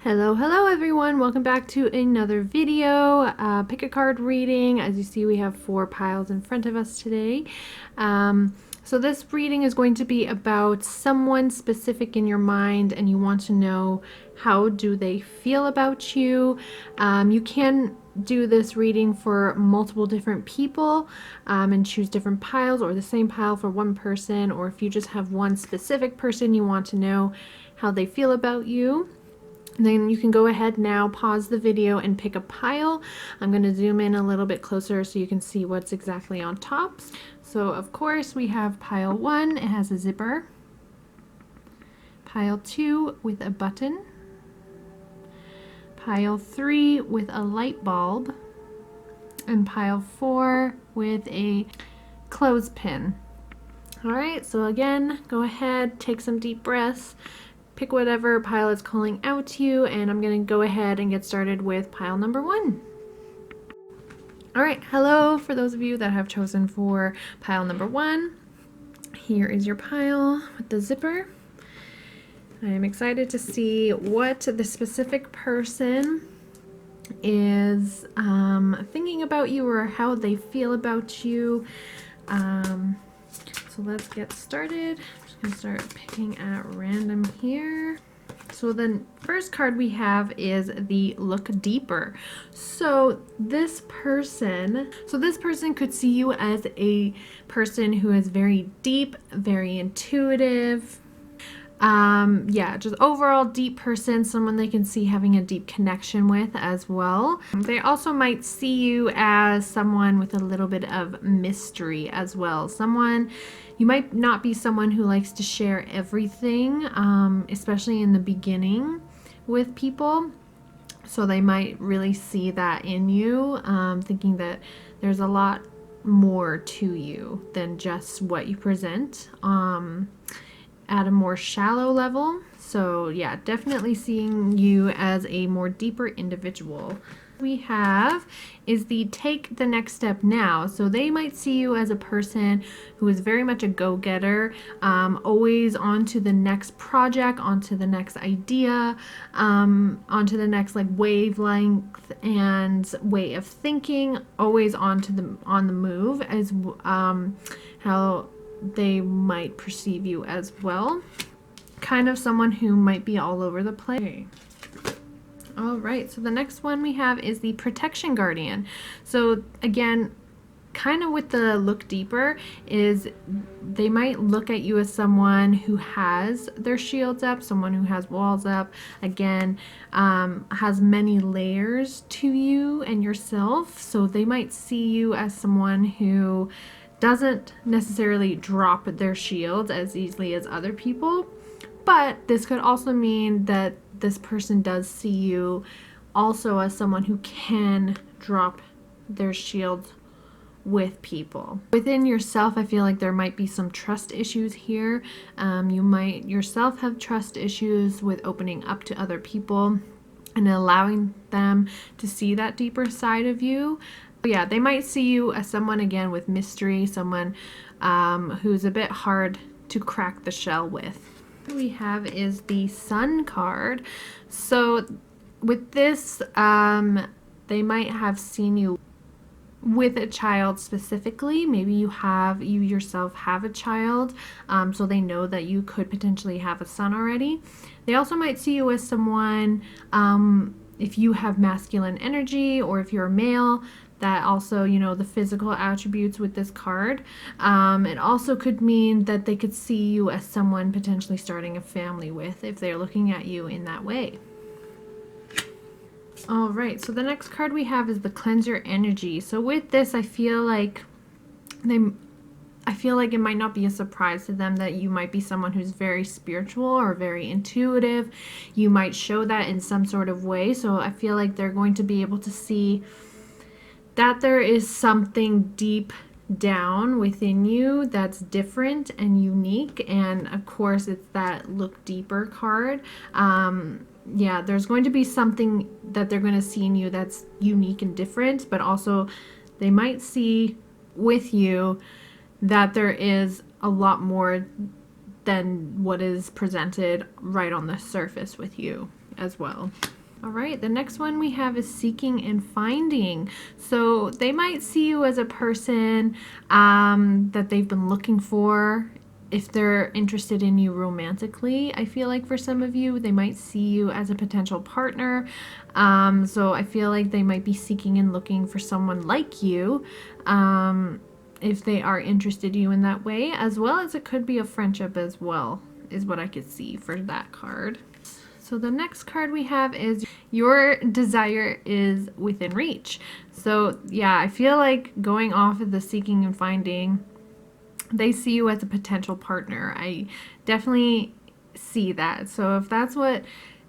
Hello everyone, welcome back to another video, pick a card reading. As you see, we have 4 piles in front of us today. So this reading is going to be about someone specific in your mind, and you want to know how do they feel about you. You can do this reading for multiple different people and choose different piles, or the same pile for one person, or if you just have one specific person you want to know how they feel about you. Then you can go ahead now, pause the video and pick a pile. I'm going to zoom in a little bit closer so you can see what's exactly on top. So of course we have pile 1, it has a zipper. Pile 2 with a button. Pile 3 with a light bulb. And pile 4 with a clothespin. Alright, so again, go ahead, take some deep breaths. Pick whatever pile is calling out to you, and I'm going to go ahead and get started with pile number 1. Alright, hello for those of you that have chosen for pile number 1. Here is your pile with the zipper. I am excited to see what the specific person is thinking about you or how they feel about you. So let's get started. I'm just going to start picking at random here. So the first card we have is the Look Deeper. So this person could see you as a person who is very deep, very intuitive. Yeah, just overall deep person, someone they can see having a deep connection with as well. They also might see you as someone with a little bit of mystery as well. You might not be someone who likes to share everything, especially in the beginning with people. So they might really see that in you, thinking that there's a lot more to you than just what you present. At a more shallow level. So yeah, definitely seeing you as a more deeper individual. We have is the Take the Next Step Now. So they might see you as a person who is very much a go-getter, always on to the next project, onto the next idea, onto the next like wavelength and way of thinking, always on the move, as how they might perceive you as well. Kind of someone who might be all over the place. All right, so the next one we have is the Protection Guardian. So again, kind of with the Look Deeper, is they might look at you as someone who has their shields up, someone who has walls up, again, has many layers to you and yourself. So they might see you as someone who doesn't necessarily drop their shields as easily as other people, but this could also mean that this person does see you also as someone who can drop their shields with people. Within yourself, I feel like there might be some trust issues here. You might yourself have trust issues with opening up to other people and allowing them to see that deeper side of you. Yeah, they might see you as someone, again, with mystery, someone who's a bit hard to crack the shell with. What we have is the Sun card. So with this, they might have seen you with a child specifically. Maybe you yourself have a child, so they know that you could potentially have a son already. They also might see you as someone, if you have masculine energy, or if you're a male, that also, the physical attributes with this card. It also could mean that they could see you as someone potentially starting a family with, if they're looking at you in that way. All right, so the next card we have is the Cleanse Your Energy. So with this, I feel like it might not be a surprise to them that you might be someone who's very spiritual or very intuitive. You might show that in some sort of way. So I feel like they're going to be able to see that there is something deep down within you that's different and unique. And of course, it's that Look Deeper card. Yeah, there's going to be something that they're going to see in you that's unique and different, but also they might see with you that there is a lot more than what is presented right on the surface with you. as well. All right, the next one we have is seeking and finding. So they might see you as a person that they've been looking for. If they're interested in you romantically, I feel like for some of you, they might see you as a potential partner. So I feel like they might be seeking and looking for someone like you. If they are interested in you in that way, as well as it could be a friendship as well, is what I could see for that card. So the next card we have is your desire is within reach. So yeah, I feel like going off of the seeking and finding, they see you as a potential partner. I definitely see that. So if that's what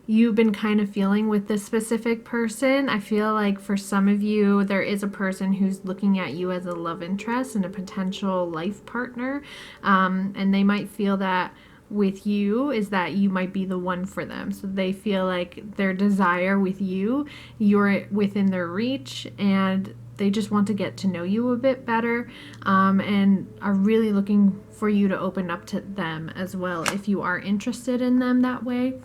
you've been kind of feeling with this specific person, I feel like for some of you, there is a person who's looking at you as a love interest and a potential life partner. And they might feel that with you is that you might be the one for them. So they feel like their desire with you, you're within their reach, and they just want to get to know you a bit better, and are really looking for you to open up to them as well if you are interested in them that way.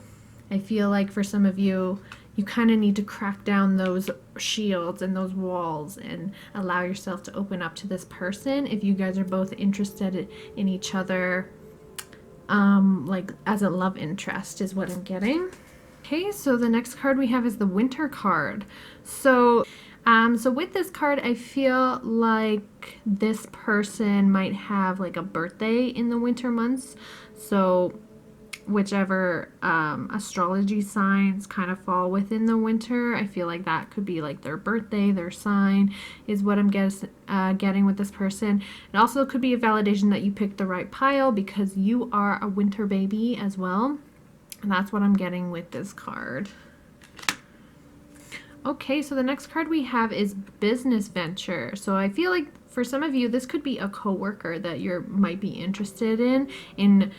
I feel like for some of you, you kind of need to crack down those shields and those walls and allow yourself to open up to this person if you guys are both interested in each other, like as a love interest is what I'm getting. Okay, so the next card we have is the Winter card. So with this card, I feel like this person might have like a birthday in the winter months. So whichever astrology signs kind of fall within the winter, I feel like that could be like their birthday, their sign is what I'm getting with this person. It also could be a validation that you picked the right pile because you are a winter baby as well. And that's what I'm getting with this card. Okay, so the next card we have is business venture. So I feel like for some of you, this could be a coworker that you might be interested in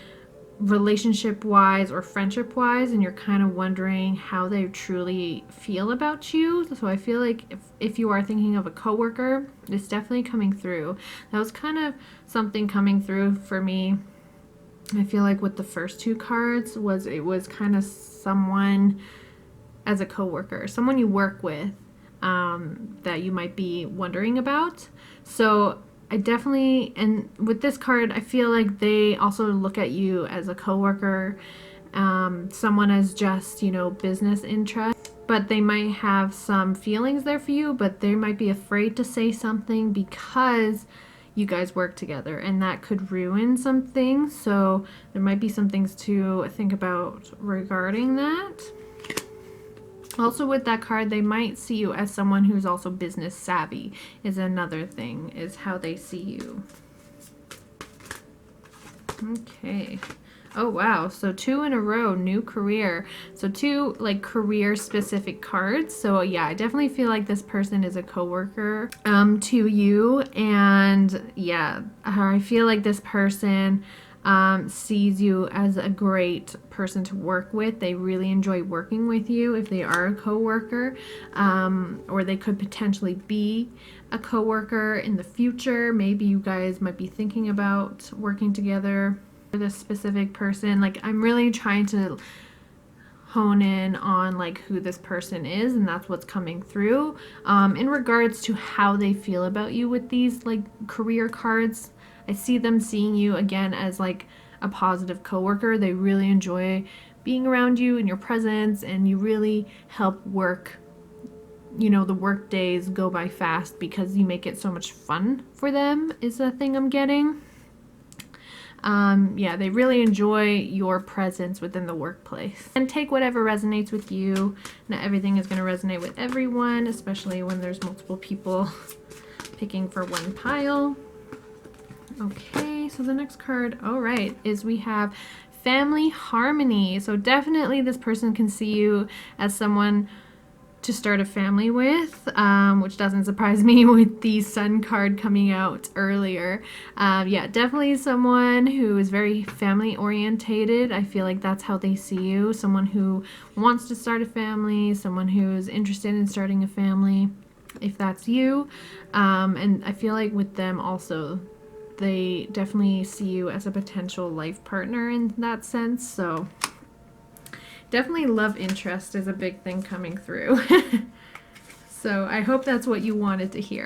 relationship-wise or friendship-wise, and you're kind of wondering how they truly feel about you. So I feel like if you are thinking of a coworker, it's definitely coming through. That was kind of something coming through for me. I feel like with the first two cards it was kind of someone as a coworker, someone you work with, that you might be wondering about. So I definitely, and with this card, I feel like they also look at you as a coworker, someone as just, business interest, but they might have some feelings there for you, but they might be afraid to say something because you guys work together, and that could ruin some things. So there might be some things to think about regarding that. Also with that card, they might see you as someone who's also business savvy is another thing, is how they see you. Okay. Oh, wow. So 2 in a row, new career. So 2 like career specific cards. So yeah, I definitely feel like this person is a coworker to you. And yeah, I feel like this person sees you as a great person to work with. They really enjoy working with you if they are a coworker, or they could potentially be a coworker in the future. Maybe you guys might be thinking about working together for this specific person. Like, I'm really trying to hone in on like who this person is, and that's what's coming through in regards to how they feel about you with these like career cards. I see them seeing you again as like a positive coworker. They really enjoy being around you and your presence, and you really help work, the work days go by fast because you make it so much fun for them is the thing I'm getting. Yeah, they really enjoy your presence within the workplace. And take whatever resonates with you. Not everything is going to resonate with everyone, especially when there's multiple people picking for one pile. Okay, so the next card, all right, is we have family harmony. So definitely this person can see you as someone to start a family with, which doesn't surprise me with the Sun card coming out earlier. Yeah, definitely someone who is very family orientated. I feel like that's how they see you. Someone who wants to start a family, someone who's interested in starting a family, if that's you. And I feel like with them also, they definitely see you as a potential life partner in that sense. So Definitely love interest is a big thing coming through. So I hope that's what you wanted to hear.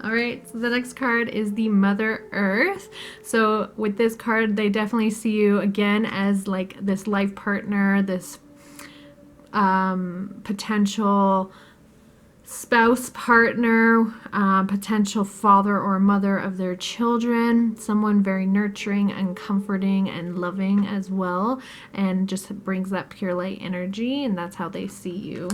All right, so the next card is the Mother Earth. So with this card, they definitely see you again as like this life partner, this potential spouse, partner, potential father or mother of their children, someone very nurturing and comforting and loving as well, and just brings that pure light energy, and that's how they see you.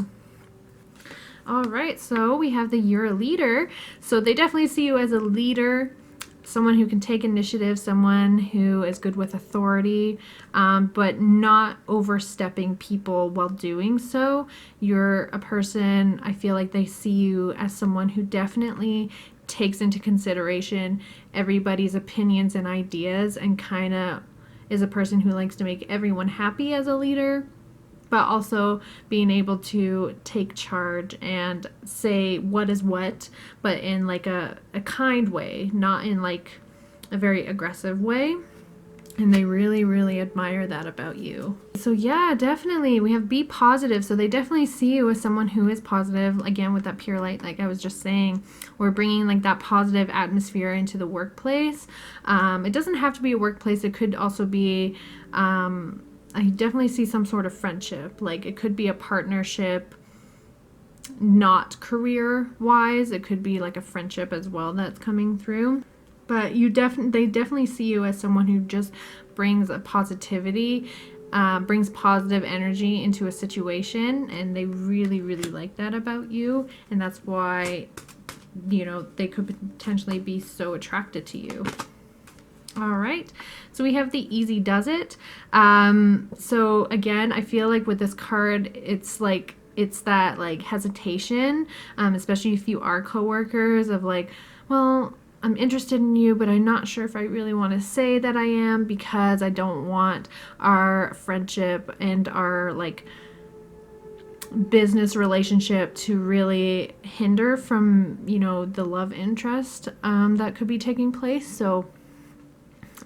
All right, so we have the You're a Leader. So they definitely see you as a leader, someone who can take initiative, someone who is good with authority, but not overstepping people while doing so. You're a person, I feel like they see you as someone who definitely takes into consideration everybody's opinions and ideas, and kind of is a person who likes to make everyone happy as a leader, but also being able to take charge and say what is what, but in like a kind way, not in like a very aggressive way. And they really, really admire that about you. So yeah, definitely we have be positive. So they definitely see you as someone who is positive, again with that pure light, like I was just saying. We're bringing like that positive atmosphere into the workplace. It doesn't have to be a workplace. It could also be I definitely see some sort of friendship. Like it could be a partnership, not career-wise. It could be like a friendship as well that's coming through. But they definitely see you as someone who just brings a positivity, brings positive energy into a situation, and they really, really like that about you. And that's why, you know, they could potentially be so attracted to you. All right, so we have the Easy Does It. So again, I feel like with this card, it's that like hesitation, especially if you are coworkers, of like, well, I'm interested in you, but I'm not sure if I really want to say that I am, because I don't want our friendship and our like business relationship to really hinder from, you know, the love interest that could be taking place. So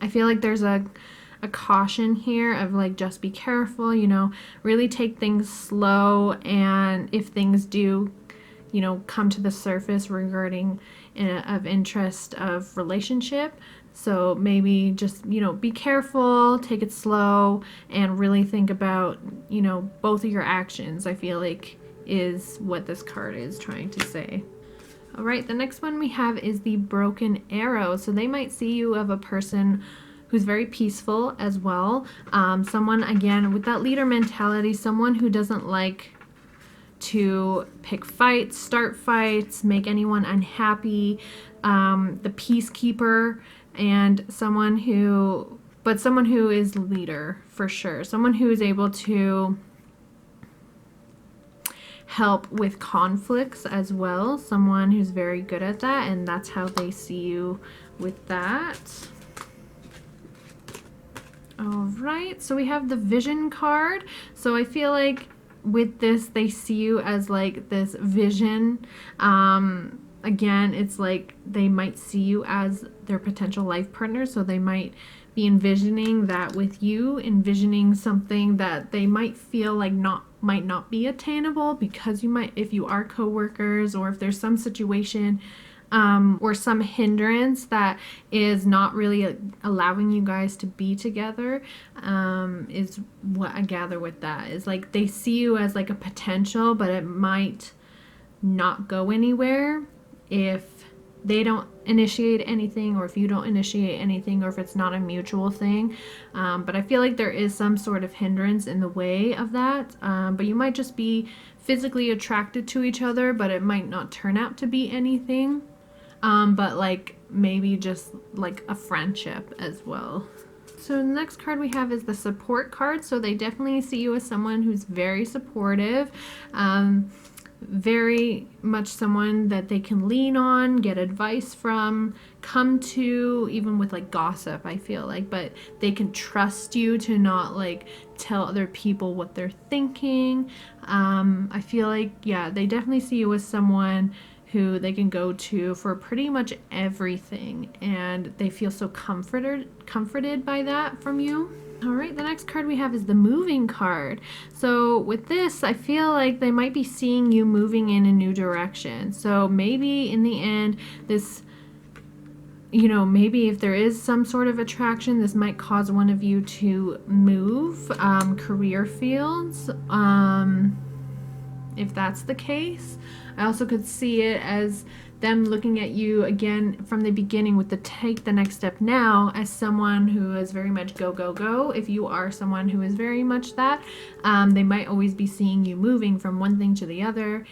I feel like there's a caution here of like, just be careful, you know, really take things slow. And if things do, you know, come to the surface regarding of interest of relationship, so maybe just, you know, be careful, take it slow, and really think about, you know, both of your actions, I feel like is what this card is trying to say. All right, the next one we have is the Broken Arrow. So they might see you of a person who's very peaceful as well. Someone, again, with that leader mentality, someone who doesn't like to pick fights, start fights, make anyone unhappy, the peacekeeper, and someone who is leader for sure. Someone who is able to help with conflicts as well. Someone who's very good at that, and that's how they see you with that. All right, so we have the Vision card. So I feel like with this, they see you as like this vision. Again, it's like they might see you as their potential life partner, so they might be envisioning that with you, envisioning something that they might feel like might not be attainable, because you might, if you are co-workers, or if there's some situation or some hindrance that is not really allowing you guys to be together, is what I gather with that. Is like they see you as like a potential, but it might not go anywhere if they don't initiate anything, or if you don't initiate anything, or if it's not a mutual thing. But I feel like there is some sort of hindrance in the way of that. But you might just be physically attracted to each other, but it might not turn out to be anything. But like maybe just like a friendship as well. So the next card we have is the Support card. So they definitely see you as someone who's very supportive, very much someone that they can lean on, get advice from, come to, even with like gossip, I feel like, but they can trust you to not like tell other people what they're thinking. I feel like, yeah, they definitely see you as someone who they can go to for pretty much everything, and they feel so comforted by that from you. All right, the next card we have is the moving card. So with this, I feel like they might be seeing you moving in a new direction. So maybe in the end, this, maybe if there is some sort of attraction, this might cause one of you to move career fields. If that's the case, I also could see it as them looking at you again from the beginning with the take the next step now as someone who is very much go, go, go. If you are someone who is very much that, they might always be seeing you moving from one thing to the other,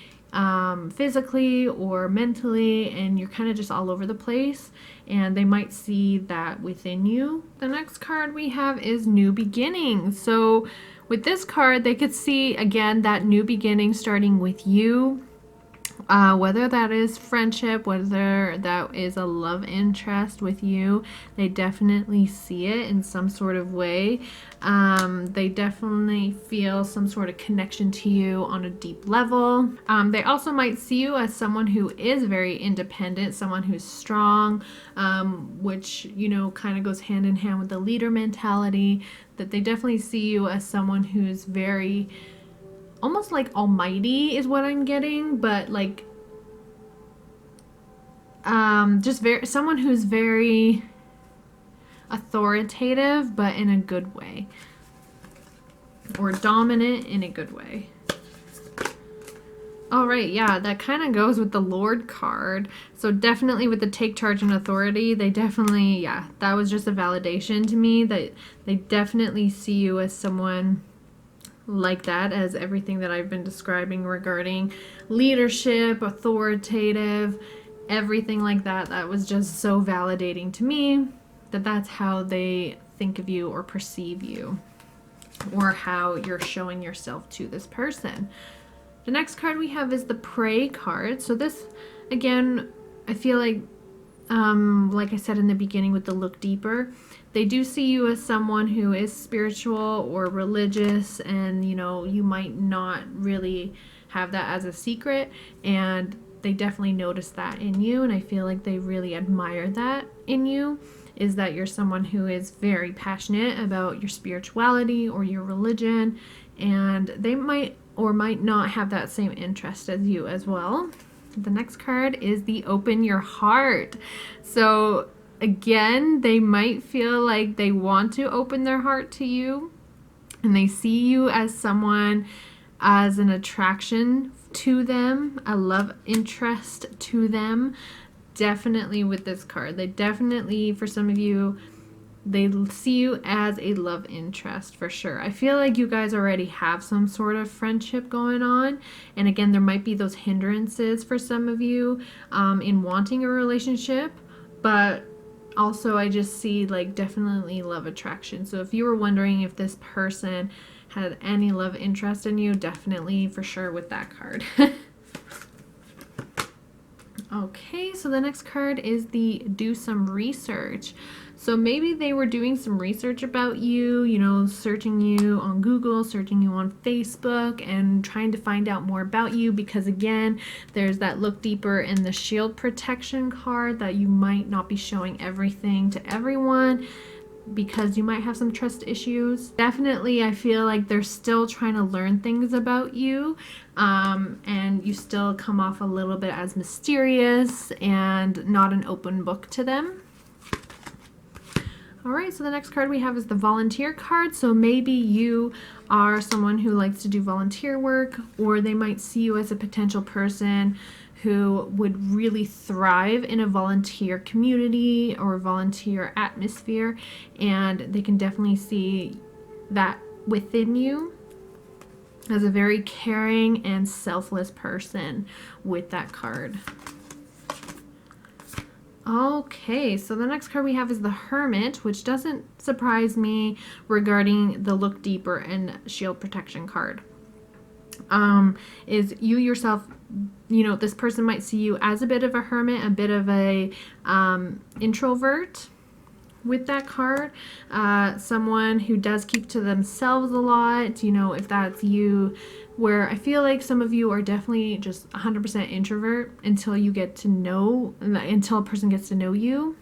physically or mentally, and you're kind of just all over the place, and they might see that within you. The next card we have is New Beginnings. So with this card, they could see again that new beginning starting with you. Whether that is friendship, whether that is a love interest with you, they definitely see it in some sort of way. They definitely feel some sort of connection to you on a deep level. They also might see you as someone who is very independent, someone who's strong, which, kind of goes hand in hand with the leader mentality, that they definitely see you as someone who's very almost like almighty is what I'm getting, but like just someone who's very authoritative, but in a good way, or dominant in a good way. All right, yeah, that kind of goes with the Lord card. So definitely with the take charge and authority, they definitely, that was just a validation to me that they definitely see you as someone like that, as everything that I've been describing regarding leadership, authoritative, everything like that. That was just so validating to me that that's how they think of you or perceive you, or how you're showing yourself to this person. The next card we have is the Pray card. So this, again, I feel like I said in the beginning with the look deeper, they do see you as someone who is spiritual or religious, and you might not really have that as a secret, and they definitely notice that in you, and I feel like they really admire that in you, is that you're someone who is very passionate about your spirituality or your religion, and they might or might not have that same interest as you as well. The next card is the Open Your Heart. So again, they might feel like they want to open their heart to you, and they see you as someone, as an attraction to them, a love interest to them. Definitely with this card, they definitely, for some of you, they see you as a love interest for sure. I feel like you guys already have some sort of friendship going on. And again, there might be those hindrances for some of you in wanting a relationship. But also I just see like definitely love attraction. So if you were wondering if this person had any love interest in you, definitely for sure with that card. Okay, so the next card is the Do Some Research. So maybe they were doing some research about you, searching you on Google, searching you on Facebook, and trying to find out more about you, because again, there's that look deeper in the shield protection card, that you might not be showing everything to everyone because you might have some trust issues. Definitely, I feel like they're still trying to learn things about you, and you still come off a little bit as mysterious and not an open book to them. All right, so the next card we have is the Volunteer card. So maybe you are someone who likes to do volunteer work, or they might see you as a potential person who would really thrive in a volunteer community or volunteer atmosphere, and they can definitely see that within you as a very caring and selfless person with that card. Okay, so the next card we have is the Hermit, which doesn't surprise me regarding the Look Deeper and Shield Protection card. Is you yourself, this person might see you as a bit of a hermit, a bit of a introvert with that card. Someone who does keep to themselves a lot, if that's you, where I feel like some of you are definitely just 100% introvert until a person gets to know you.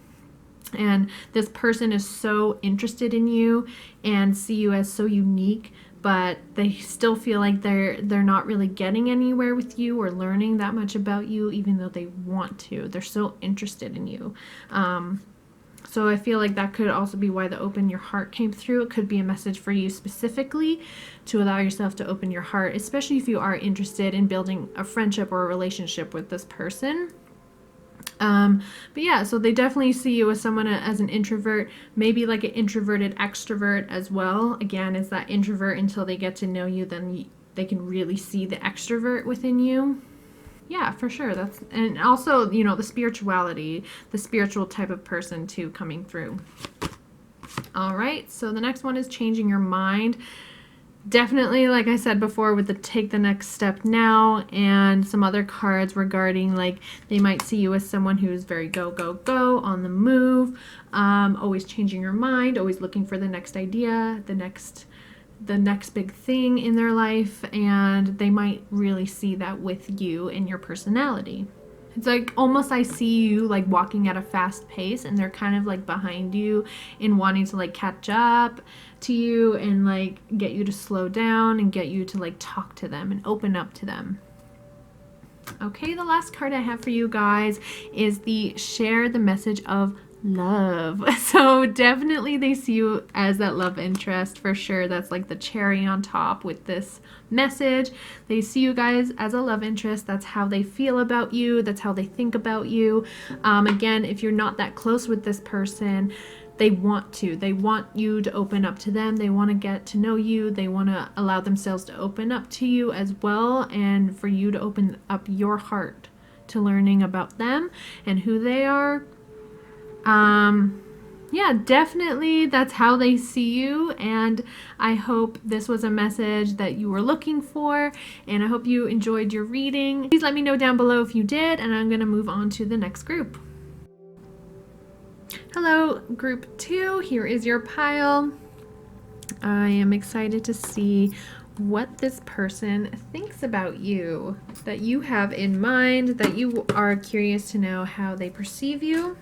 And this person is so interested in you and see you as so unique, but they still feel like they're not really getting anywhere with you or learning that much about you, even though they want to. They're so interested in you. So I feel like that could also be why the open your heart came through. It could be a message for you specifically to allow yourself to open your heart, especially if you are interested in building a friendship or a relationship with this person. But yeah, so they definitely see you as someone as an introvert, maybe like an introverted extrovert as well. Again, is that introvert until they get to know you, then they can really see the extrovert within you. Yeah, for sure. That's, and also, you know, the spirituality, the spiritual type of person too coming through. All right, so the next one is changing your mind. Definitely, like I said before, with the take the next step now, and some other cards regarding like they might see you as someone who's very go go go on the move, always changing your mind, always looking for the next idea, the next big thing in their life, and they might really see that with you and your personality. It's like almost I see you like walking at a fast pace, and they're kind of like behind you in wanting to like catch up to you and like get you to slow down and get you to like talk to them and open up to them. Okay, the last card I have for you guys is the share the message of love. So definitely they see you as that love interest for sure. That's like the cherry on top with this message. They see you guys as a love interest. That's how they feel about you. That's how they think about you. Again, if you're not that close with this person, they want you to open up to them. They want to get to know you. They want to allow themselves to open up to you as well, and for you to open up your heart to learning about them and who they are. Yeah, definitely that's how they see you, and I hope this was a message that you were looking for, and I hope you enjoyed your reading. Please let me know down below if you did, and I'm going to move on to the next group. Hello, group 2. Here is your pile. I am excited to see what this person thinks about you, that you have in mind, that you are curious to know how they perceive you.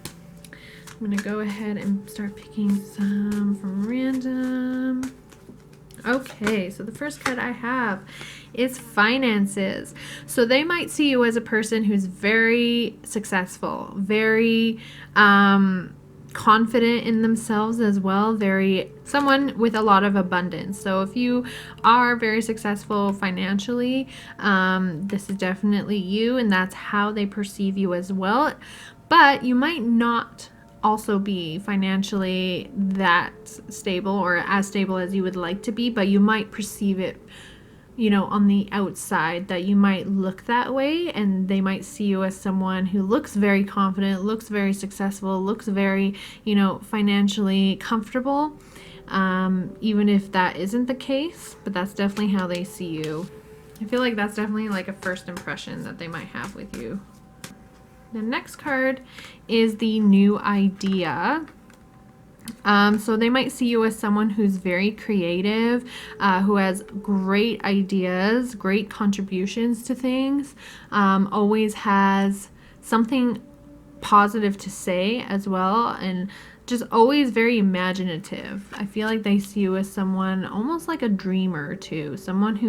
I'm going to go ahead and start picking some from random. Okay, so the first card I have is finances. So they might see you as a person who's very successful, very confident in themselves as well, someone with a lot of abundance. So if you are very successful financially, this is definitely you, and that's how they perceive you as well. But you might not also be financially that stable or as stable as you would like to be, but you might perceive it, you know, on the outside, that you might look that way, and they might see you as someone who looks very confident, looks very successful, looks very, you know, financially comfortable, even if that isn't the case. But that's definitely how they see you. I feel like that's definitely like a first impression that they might have with you. The next card is the new idea. So they might see you as someone who's very creative, who has great ideas, great contributions to things, always has something positive to say as well, and just always very imaginative. I feel like they see you as someone almost like a dreamer too, someone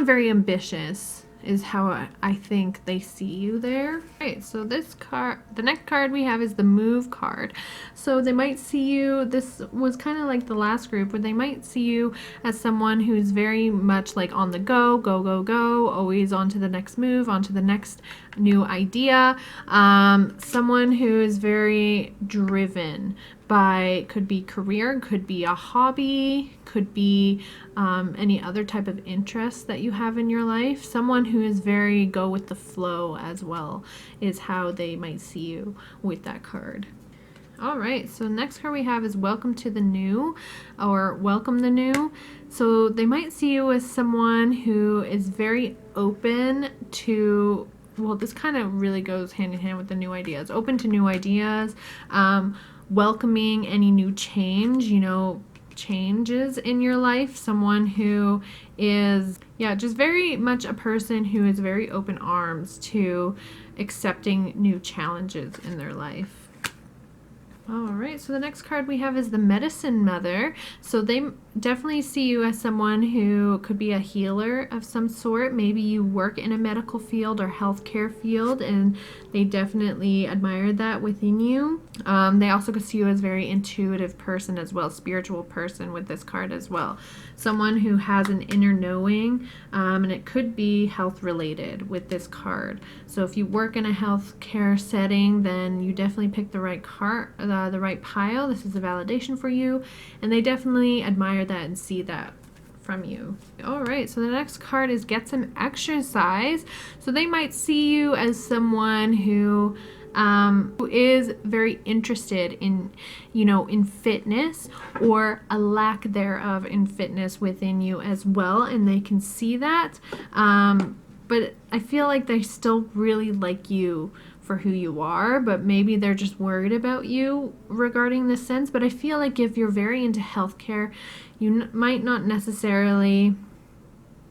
very ambitious is how I think they see you there. Right, so this card, the next card we have is the move card. So they might see you, this was kind of like the last group, where they might see you as someone who's very much like on the go, go, go, go, always on to the next move, on to the next new idea. Someone who is very driven by, could be career, could be a hobby, could be any other type of interest that you have in your life. Someone who is very go with the flow as well is how they might see you with that card. All right, so next card we have is welcome to the new, or welcome the new. So they might see you as someone who is very open to, well, this kind of really goes hand in hand with the new ideas, open to new ideas, welcoming any new change, you know, changes in your life, someone who is, yeah, just very much a person who is very open arms to accepting new challenges in their life. All right, so the next card we have is the Medicine Mother. So they definitely see you as someone who could be a healer of some sort. Maybe you work in a medical field or healthcare field, and they definitely admire that within you. They also could see you as a very intuitive person as well, spiritual person with this card as well. Someone who has an inner knowing, and it could be health related with this card. So if you work in a healthcare setting, then you definitely picked the right card, the right pile. This is a validation for you, and they definitely admire that and see that from you. All right, so the next card is Get Some Exercise. So they might see you as someone who is very interested in, in fitness or a lack thereof in fitness within you as well, and they can see that. But I feel like they still really like you for who you are, but maybe they're just worried about you regarding this sense. But I feel like if you're very into healthcare, you might not necessarily,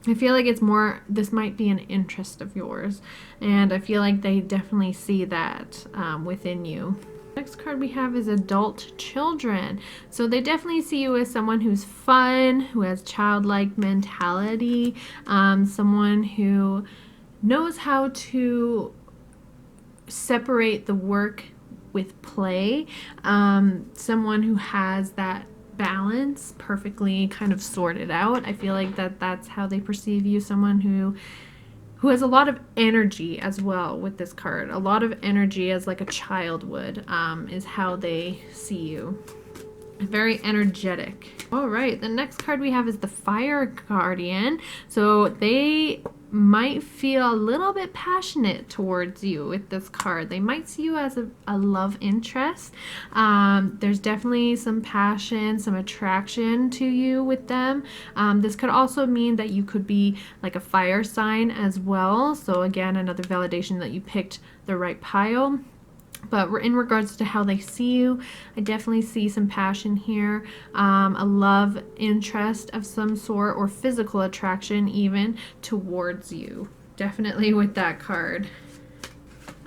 I feel like it's more, this might be an interest of yours, and I feel like they definitely see that within you. Next card we have is Adult Children. So they definitely see you as someone who's fun, who has childlike mentality, someone who knows how to separate the work with play, someone who has that balance perfectly kind of sorted out. I feel like that's how they perceive you, someone who has a lot of energy as well with this card. A lot of energy, as like a child would, is how they see you. Very energetic. All right, the next card we have is the Fire Guardian. So they might feel a little bit passionate towards you with this card. They might see you as a love interest. There's definitely some passion, some attraction to you with them. This could also mean that you could be like a fire sign as well. So again, another validation that you picked the right pile. But in regards to how they see you, I definitely see some passion here, a love interest of some sort, or physical attraction even towards you. Definitely with that card.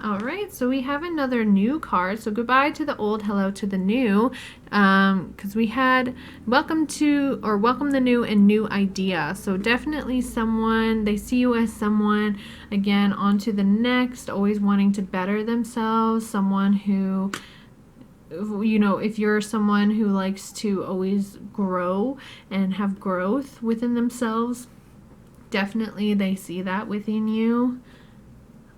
All right, so we have another new card. So goodbye to the old, hello to the new, because we had welcome the new and new idea. So definitely someone, they see you as someone, again, on to the next, always wanting to better themselves, someone who, if you're someone who likes to always grow and have growth within themselves, definitely they see that within you.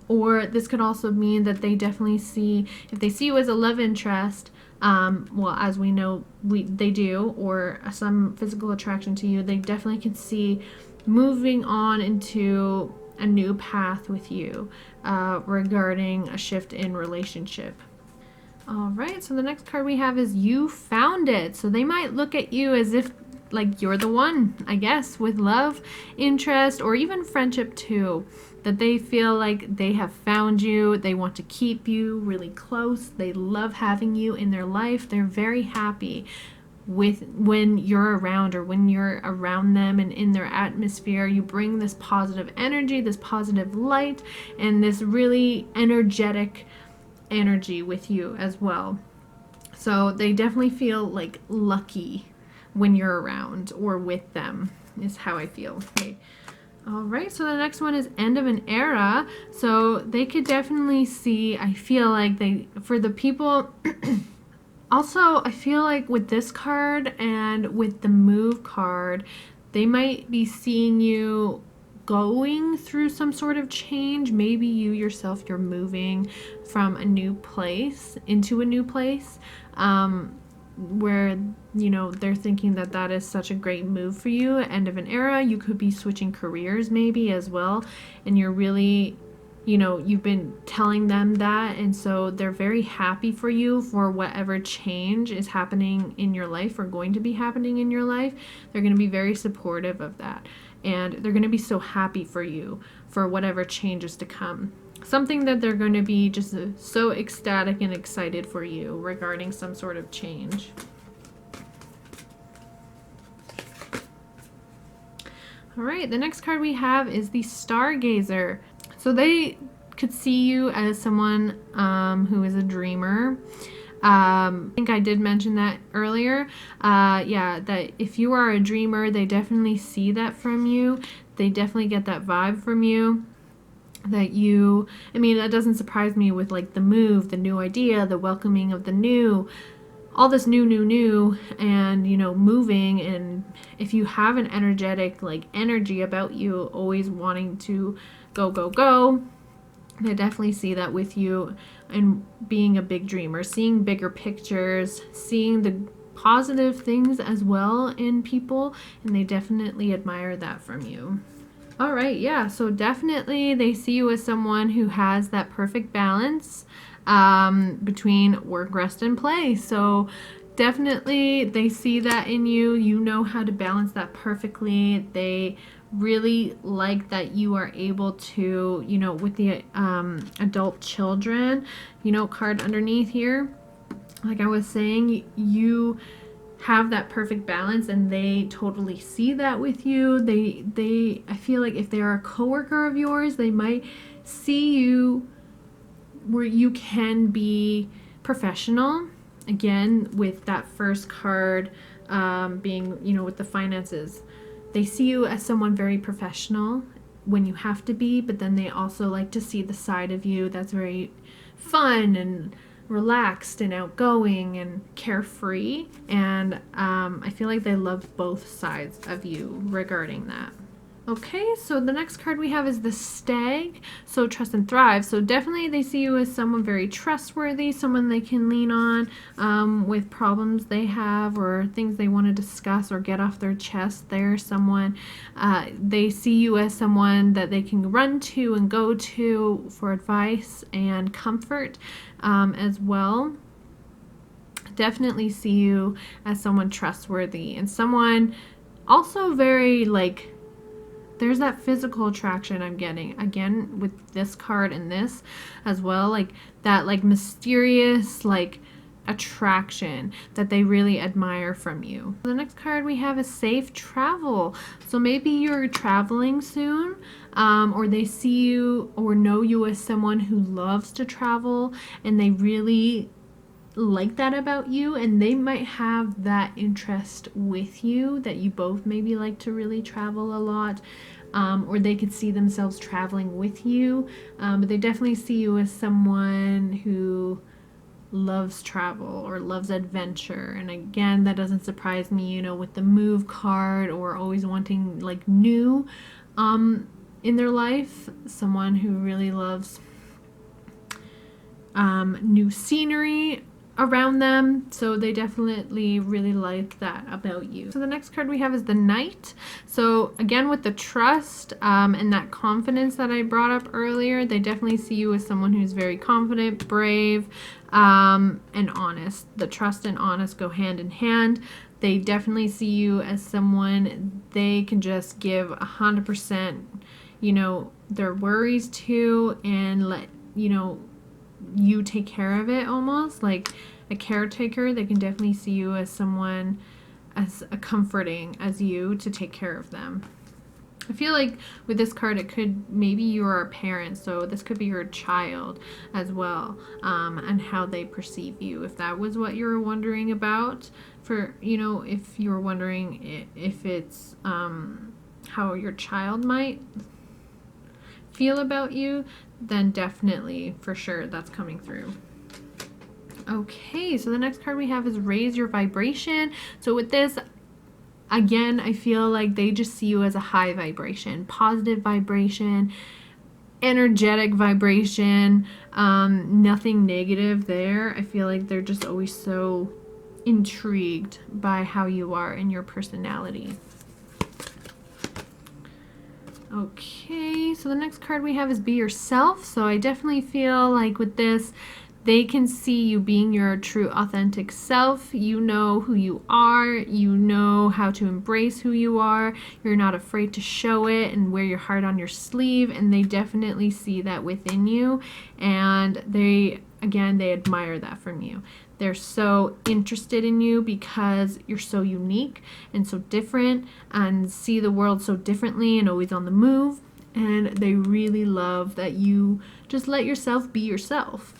Or this could also mean that they definitely see, if they see you as a love interest, well, as we know they do, or some physical attraction to you, they definitely can see moving on into a new path with you regarding a shift in relationship. All right, so the next card we have is You Found It. So they might look at you as if like you're the one, I guess, with love, interest, or even friendship too. That they feel like they have found you, they want to keep you really close, they love having you in their life, they're very happy with when you're around, or when you're around them and in their atmosphere. You bring this positive energy, this positive light, and this really energetic energy with you as well. So they definitely feel like lucky when you're around or with them, is how I feel. Okay. All right, so the next one is End of an Era. So they could definitely see, I feel like for the people, also I feel like with this card and with the Move card, they might be seeing you going through some sort of change. Maybe you yourself, you're moving from a new place into a new place, where they're thinking that is such a great move for you. End of an era. You could be switching careers maybe as well, and you're really, you've been telling them that, and so they're very happy for you for whatever change is happening in your life or going to be happening in your life. They're going to be very supportive of that, and they're going to be so happy for you for whatever changes to come. Something that they're going to be just so ecstatic and excited for you regarding some sort of change. All right, the next card we have is the Stargazer. So they could see you as someone who is a dreamer. I think I did mention that earlier. Yeah, that if you are a dreamer, they definitely see that from you. They definitely get that vibe from you. That you, I mean, that doesn't surprise me with like the move, the new idea, the welcoming of the new, all this new, and you know, moving. And if you have an energetic like energy about you, always wanting to go, I definitely see that with you, and being a big dreamer, seeing bigger pictures, seeing the positive things as well in people, and they definitely admire that from you. All right, yeah, so definitely they see you as someone who has that perfect balance between work, rest, and play. So definitely they see that in you. You know how to balance that perfectly. They really like that you are able to, you know, with the adult children, you know, card underneath here, like I was saying, you have that perfect balance, and they totally see that with you. I feel like if they're a coworker of yours, they might see you where you can be professional, again with that first card being, you know, with the finances. They see you as someone very professional when you have to be, but then they also like to see the side of you that's very fun and relaxed and outgoing and carefree. And I feel like they love both sides of you regarding that. Okay, so the next card we have is the Stag. So trust and thrive. So definitely they see you as someone very trustworthy, someone they can lean on with problems they have or things they want to discuss or get off their chest. They're someone, they see you as someone that they can run to and go to for advice and comfort as well. Definitely see you as someone trustworthy and someone also very like, there's that physical attraction I'm getting again with this card and this as well, like that like mysterious like attraction that they really admire from you. The next card we have is safe travel. So maybe you're traveling soon, or they see you or know you as someone who loves to travel, and they really like that about you, and they might have that interest with you, that you both maybe like to really travel a lot, or they could see themselves traveling with you, but they definitely see you as someone who loves travel or loves adventure. And again, that doesn't surprise me, you know, with the move card or always wanting like new in their life, someone who really loves new scenery around them. So they definitely really like that about you. So the next card we have is the Knight. So again, with the trust and that confidence that I brought up earlier, they definitely see you as someone who's very confident, brave, and honest. The trust and honest go hand in hand. They definitely see you as someone they can just give 100%, you know, their worries to, and let, you know, you take care of it, almost like a caretaker. They can definitely see you as someone as comforting as you to take care of them. I feel like with this card, it could, maybe you're a parent, so this could be your child as well, and how they perceive you. If that was what you were wondering about, for, you know, if you were wondering if it's how your child might feel about you, then definitely for sure that's coming through. Okay, so the next card we have is raise your vibration. So with this, again, I feel like they just see you as a high vibration, positive vibration, energetic vibration, nothing negative there. I feel like they're just always so intrigued by how you are and your personality. Okay, so the next card we have is be yourself. So I definitely feel like with this, they can see you being your true authentic self. You know who you are. You know how to embrace who you are. You're not afraid to show it and wear your heart on your sleeve. And they definitely see that within you. And they, again, they admire that from you. They're so interested in you because you're so unique and so different and see the world so differently and always on the move. And they really love that you just let yourself be yourself.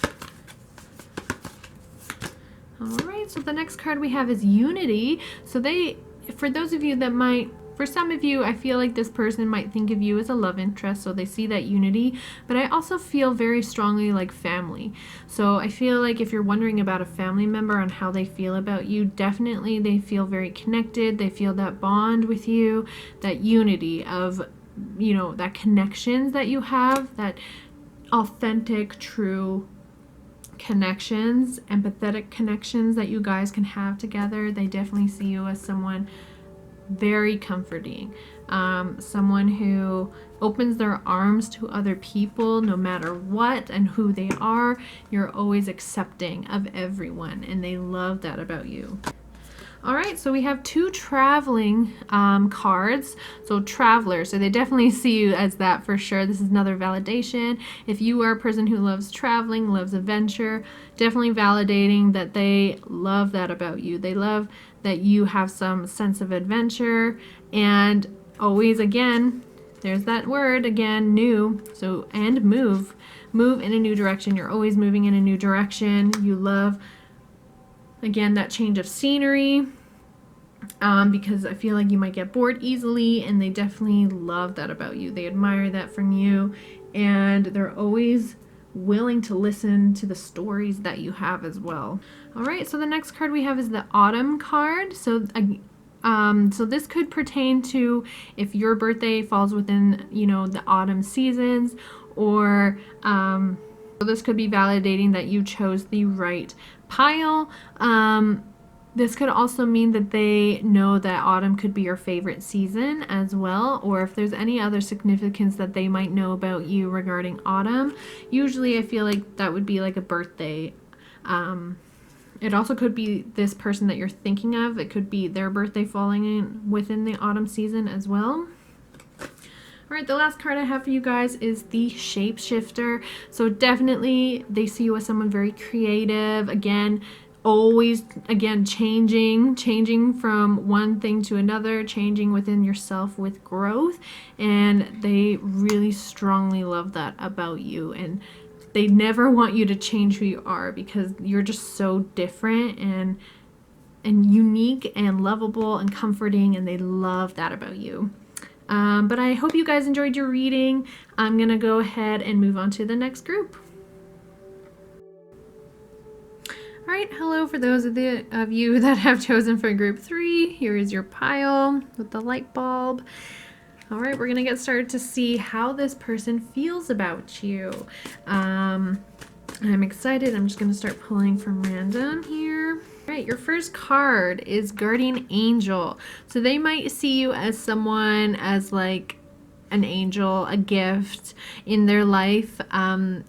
All right, so the next card we have is Unity. So for those of you that might, for some of you, I feel like this person might think of you as a love interest, so they see that unity, but I also feel very strongly like family. So I feel like if you're wondering about a family member and how they feel about you, definitely they feel very connected. They feel that bond with you, that unity of, you know, that connections that you have, that authentic, true connections, empathetic connections that you guys can have together. They definitely see you as someone very comforting, someone who opens their arms to other people no matter what and who they are. You're always accepting of everyone, and they love that about you. All right, so we have two traveling cards. So traveler, so they definitely see you as that for sure. This is another validation. If you are a person who loves traveling, loves adventure, definitely validating that they love that about you. They love that you have some sense of adventure, and always, again, there's that word again, new. So, and move in a new direction. You're always moving in a new direction. You love, again, that change of scenery, because I feel like you might get bored easily, and they definitely love that about you. They admire that from you, and they're always willing to listen to the stories that you have as well. All right, so the next card we have is the Autumn card. So this could pertain to if your birthday falls within, you know, the autumn seasons, or so this could be validating that you chose the right pile. This could also mean that they know that autumn could be your favorite season as well, or if there's any other significance that they might know about you regarding autumn. Usually I feel like that would be like a birthday. It also could be this person that you're thinking of. It could be their birthday falling in within the autumn season as well. All right, the last card I have for you guys is the Shapeshifter. So definitely they see you as someone very creative. Again, always, again, changing from one thing to another, changing within yourself with growth. And they really strongly love that about you. And they never want you to change who you are, because you're just so different and unique and lovable and comforting, and they love that about you. But I hope you guys enjoyed your reading. I'm going to go ahead and move on to the next group. All right, hello for those of you that have chosen for group 3. Here is your pile with the light bulb. All right, we're going to get started to see how this person feels about you. I'm excited. I'm just going to start pulling from random here. All right, your first card is Guardian Angel. So they might see you as someone, as like an angel, a gift in their life,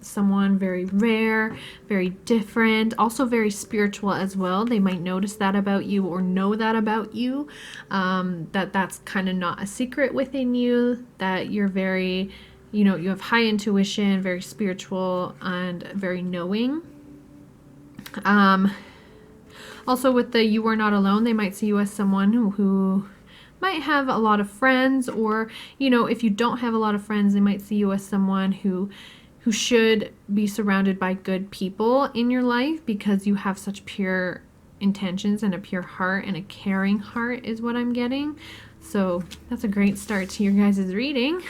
someone very rare, very different, also very spiritual as well. They might notice that about you or know that about you, that's kind of not a secret within you, that you're very, you know, you have high intuition, very spiritual, and very knowing. Also with the you are not alone, they might see you as someone who might have a lot of friends, or, you know, if you don't have a lot of friends, they might see you as someone who should be surrounded by good people in your life, because you have such pure intentions and a pure heart and a caring heart is what I'm getting. So that's a great start to your guys' reading.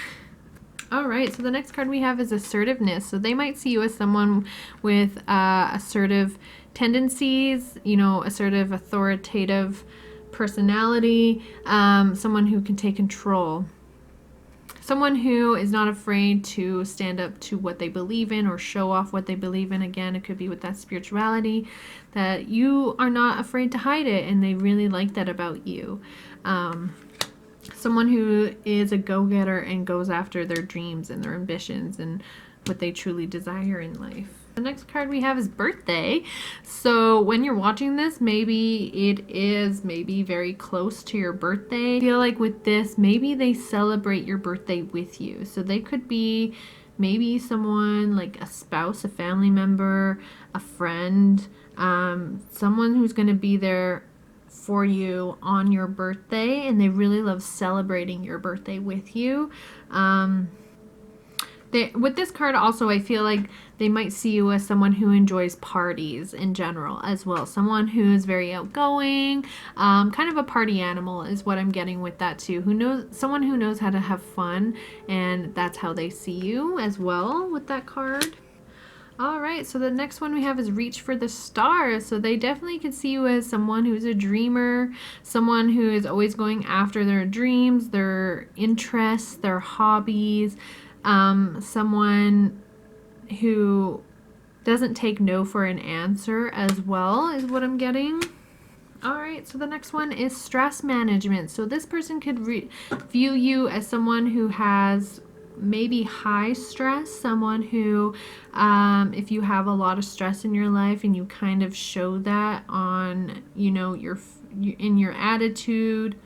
All right, so the next card we have is Assertiveness. So they might see you as someone with assertive tendencies, you know, assertive, authoritative personality, someone who can take control, someone who is not afraid to stand up to what they believe in or show off what they believe in. Again, it could be with that spirituality, that you are not afraid to hide it, and they really like that about you. Someone who is a go-getter and goes after their dreams and their ambitions and what they truly desire in life. The next card we have is Birthday. So when you're watching this, maybe it is very close to your birthday. I feel like with this, maybe they celebrate your birthday with you. So they could be maybe someone like a spouse, a family member, a friend, someone who's going to be there for you on your birthday, and they really love celebrating your birthday with you. With this card also, I feel like they might see you as someone who enjoys parties in general as well. Someone who is very outgoing, kind of a party animal is what I'm getting with that too. Someone who knows how to have fun, and that's how they see you as well with that card. All right, so the next one we have is reach for the stars. So they definitely can see you as someone who's a dreamer, someone who is always going after their dreams, their interests, their hobbies, someone who doesn't take no for an answer as well is what I'm getting. All right, so the next one is stress management. So this person could view you as someone who has maybe high stress, someone who, if you have a lot of stress in your life and you kind of show that on, you know, in your attitude,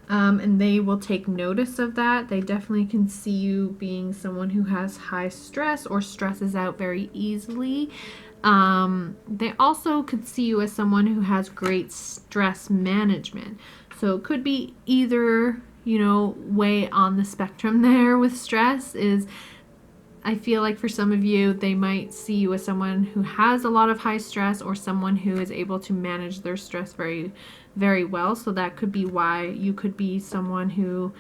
and they will take notice of that. They definitely can see you being someone who has high stress or stresses out very easily. They also could see you as someone who has great stress management. So it could be either, you know, way on the spectrum there with stress. I feel like for some of you, they might see you as someone who has a lot of high stress or someone who is able to manage their stress very, very well. So that could be why you could be someone who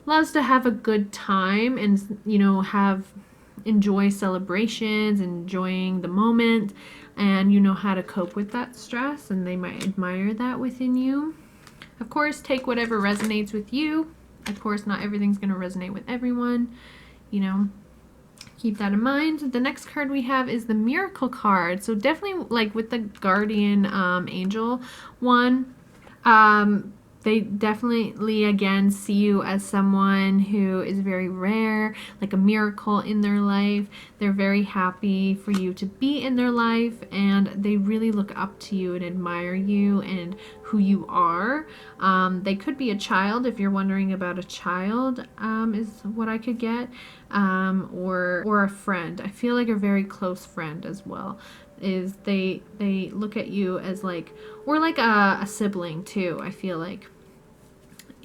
loves to have a good time and, you know, enjoy celebrations, enjoying the moment, and you know how to cope with that stress, and they might admire that within you. Of course, take whatever resonates with you. Of course, not everything's going to resonate with everyone, you know. Keep that in mind. The next card we have is the Miracle card. So definitely, like with the Guardian Angel one, they definitely again see you as someone who is very rare, like a miracle in their life. They're very happy for you to be in their life, and they really look up to you and admire you and who you are. They could be a child, if you're wondering about a child, is what I could get, or a friend. I feel like a very close friend as well. Is they look at you as like, or like a sibling too, I feel like,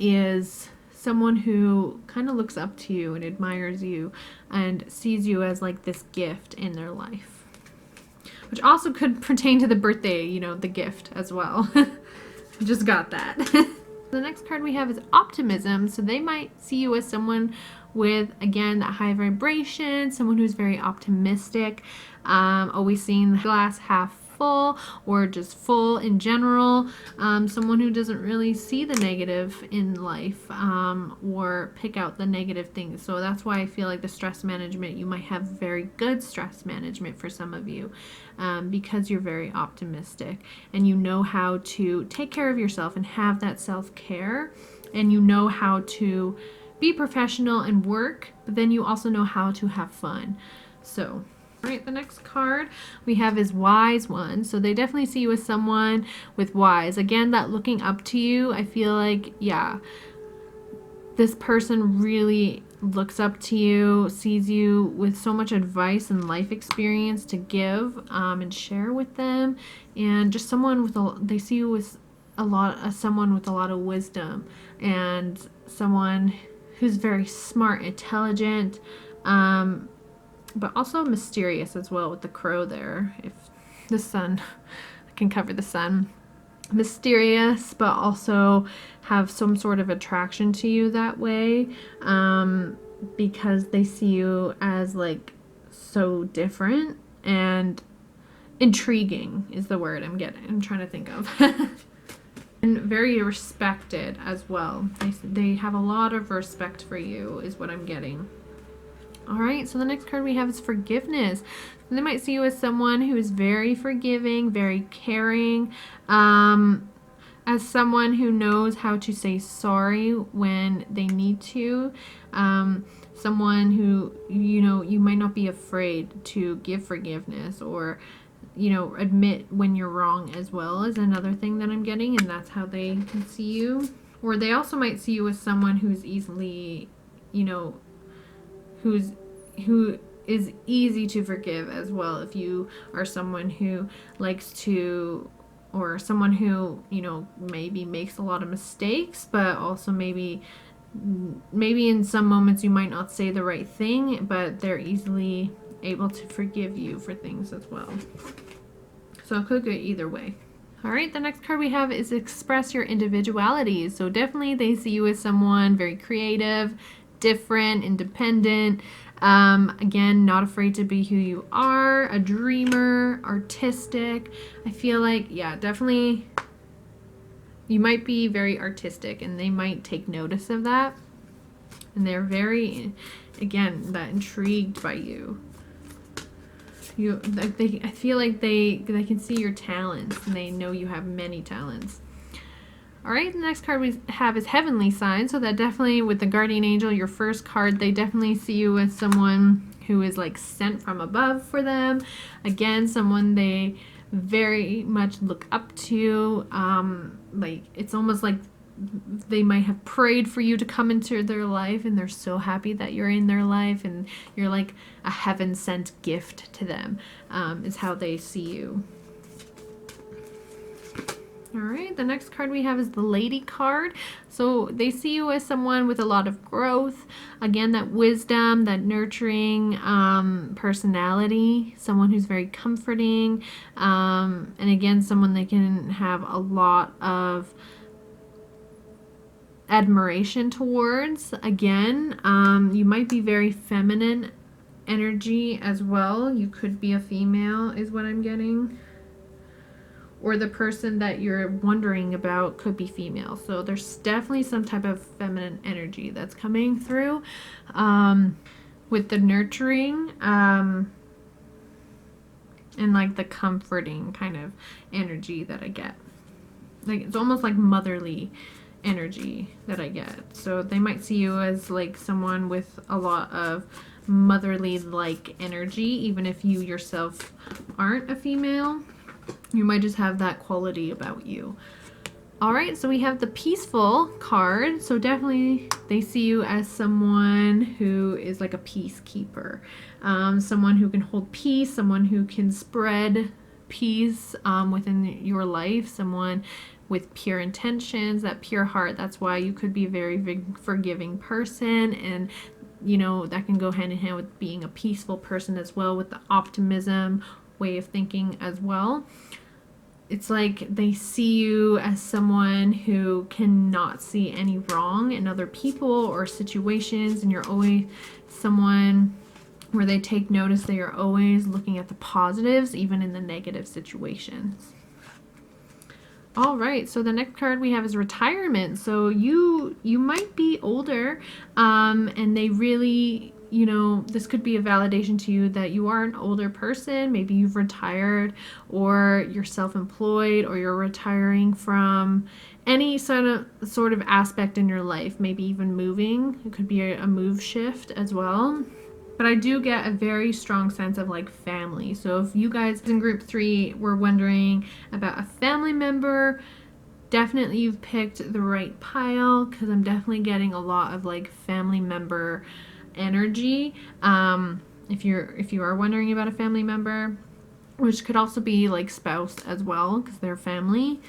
is someone who kind of looks up to you and admires you and sees you as like this gift in their life, which also could pertain to the birthday, you know, the gift as well. Just got that. The next card we have is optimism. So they might see you as someone with, again, that high vibration, someone who's very optimistic, always seeing the glass half full or just full in general, someone who doesn't really see the negative in life, or pick out the negative things. So that's why I feel like the stress management, you might have very good stress management for some of you, because you're very optimistic and you know how to take care of yourself and have that self-care, and you know how to be professional and work, but then you also know how to have fun. So all right, the next card we have is Wise One. So they definitely see you as someone with wise. Again, that looking up to you, I feel like, yeah, this person really looks up to you, sees you with so much advice and life experience to give, and share with them, and just someone with they see you as someone with a lot of wisdom, and someone who's very smart, intelligent, but also mysterious as well with the crow there. If the sun can cover the sun. Mysterious, but also have some sort of attraction to you that way, because they see you as like so different and intriguing is the word I'm trying to think of. And very respected as well. They have a lot of respect for you is what I'm getting. All right, so the next card we have is forgiveness. They might see you as someone who is very forgiving, very caring, as someone who knows how to say sorry when they need to, someone who, you know, you might not be afraid to give forgiveness, or, you know, admit when you're wrong as well, is another thing that I'm getting, and that's how they can see you. Or they also might see you as someone who's easily, you know, who is easy to forgive as well if you are someone who likes to, or someone who, you know, maybe makes a lot of mistakes, but also maybe in some moments you might not say the right thing, but they're easily able to forgive you for things as well. So it could go either way. All right, the next card we have is express your individuality. So definitely they see you as someone very creative, different, independent. Again, not afraid to be who you are, a dreamer, artistic. I feel like, yeah, definitely you might be very artistic and they might take notice of that. And they're very, again, that intrigued by you. I feel like they can see your talents and they know you have many talents. All right, the next card we have is Heavenly Sign. So that definitely, with the Guardian Angel, your first card, they definitely see you as someone who is like sent from above for them. Again, someone they very much look up to. Like it's almost like they might have prayed for you to come into their life, and they're so happy that you're in their life, and you're like a heaven sent gift to them, is how they see you. All right, the next card we have is the Lady card. So they see you as someone with a lot of growth. Again, that wisdom, that nurturing personality, someone who's very comforting, and again, someone they can have a lot of admiration towards. Again, you might be very feminine energy as well. You could be a female is what I'm getting, or the person that you're wondering about could be female. So there's definitely some type of feminine energy that's coming through with the nurturing and like the comforting kind of energy that I get. Like it's almost like motherly energy that I get. So they might see you as like someone with a lot of motherly like energy, even if you yourself aren't a female. You might just have that quality about you. All right, so we have the Peaceful card. So definitely they see you as someone who is like a peacekeeper, someone who can hold peace, someone who can spread peace within your life, someone with pure intentions, that pure heart. That's why you could be a very forgiving person, and you know that can go hand in hand with being a peaceful person as well, with the optimism way of thinking as well. It's like they see you as someone who cannot see any wrong in other people or situations, and you're always someone where they take notice that you're always looking at the positives even in the negative situations. All right, so the next card we have is Retirement. So you might be older, and they really, you know, this could be a validation to you that you are an older person. Maybe you've retired, or you're self-employed, or you're retiring from any sort of aspect in your life. Maybe even moving. It could be a move shift as well. But I do get a very strong sense of like family. So if you guys in group 3 were wondering about a family member, definitely you've picked the right pile, because I'm definitely getting a lot of like family member energy. If you are wondering about a family member, which could also be like spouse as well, because they're family.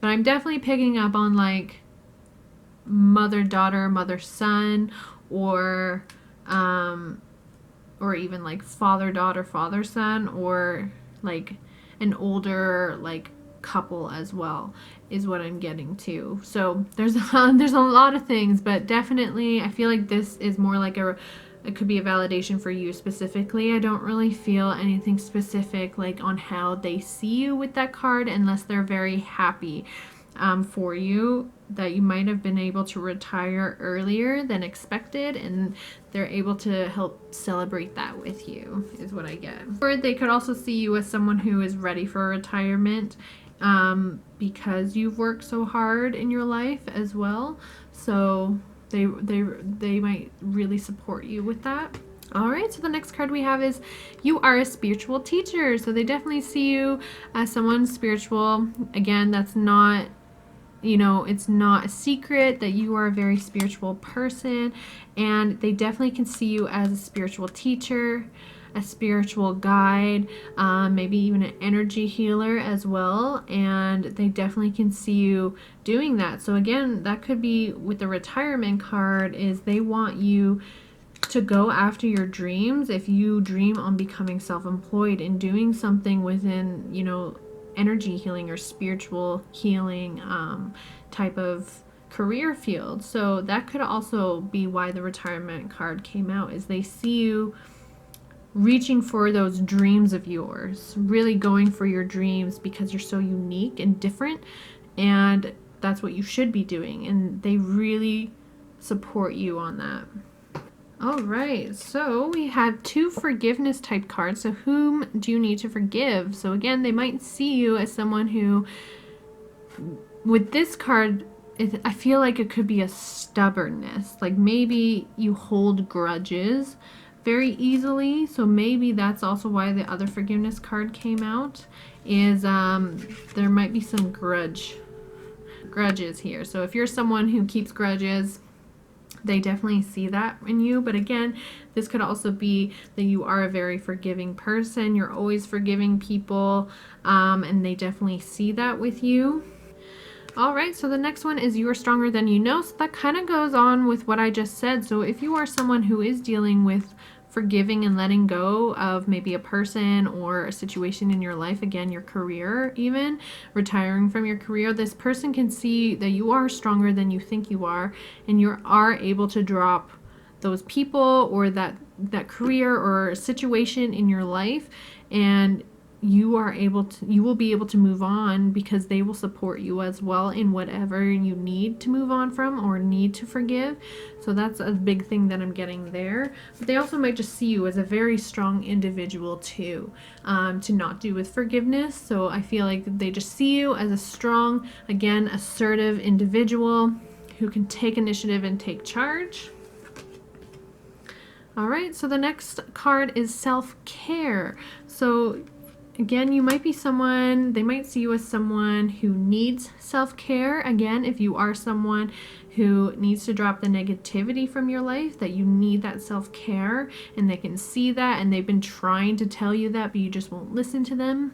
But I'm definitely picking up on like mother-daughter, mother-son, or even like father-daughter, father-son, or like an older like couple as well, is what I'm getting to. So there's a lot of things, but definitely I feel like this is more like it could be a validation for you specifically. I don't really feel anything specific like on how they see you with that card, unless they're very happy for you that you might have been able to retire earlier than expected, and they're able to help celebrate that with you, is what I get. Or they could also see you as someone who is ready for retirement, because you've worked so hard in your life as well. So they might really support you with that. All right, so the next card we have is you are a spiritual teacher. So they definitely see you as someone spiritual. Again, that's not it's not a secret that you are a very spiritual person, and they definitely can see you as a spiritual teacher, a spiritual guide, maybe even an energy healer as well, and they definitely can see you doing that. So again, that could be with the retirement card, is they want you to go after your dreams. If you dream on becoming self-employed and doing something within, energy healing or spiritual healing type of career field. So that could also be why the retirement card came out, is they see you reaching for those dreams of yours, really going for your dreams because you're so unique and different, and that's what you should be doing, and they really support you on that. All right, so we have 2 forgiveness type cards. So whom do you need to forgive? So again, they might see you as someone who, with this card, I feel like it could be a stubbornness. Like maybe you hold grudges very easily. So maybe that's also why the other forgiveness card came out, is there might be some grudges here. So if you're someone who keeps grudges, they definitely see that in you. But again, this could also be that you are a very forgiving person. You're always forgiving people, and they definitely see that with you. All right, so the next one is you are stronger than you know. So that kind of goes on with what I just said. So if you are someone who is dealing with forgiving and letting go of maybe a person or a situation in your life, again, your career, even retiring from your career, this person can see that you are stronger than you think you are, and you are able to drop those people or that career or situation in your life, and you will be able to move on because they will support you as well in whatever you need to move on from or need to forgive. So that's a big thing that I'm getting there. But they also might just see you as a very strong individual too, to not do with forgiveness. So I feel like they just see you as a strong, again, assertive individual who can take initiative and take charge. All right, so the next card is self-care. So again, you might be someone, they might see you as someone who needs self-care. Again, if you are someone who needs to drop the negativity from your life, that you need that self-care, and they can see that, and they've been trying to tell you that, but you just won't listen to them.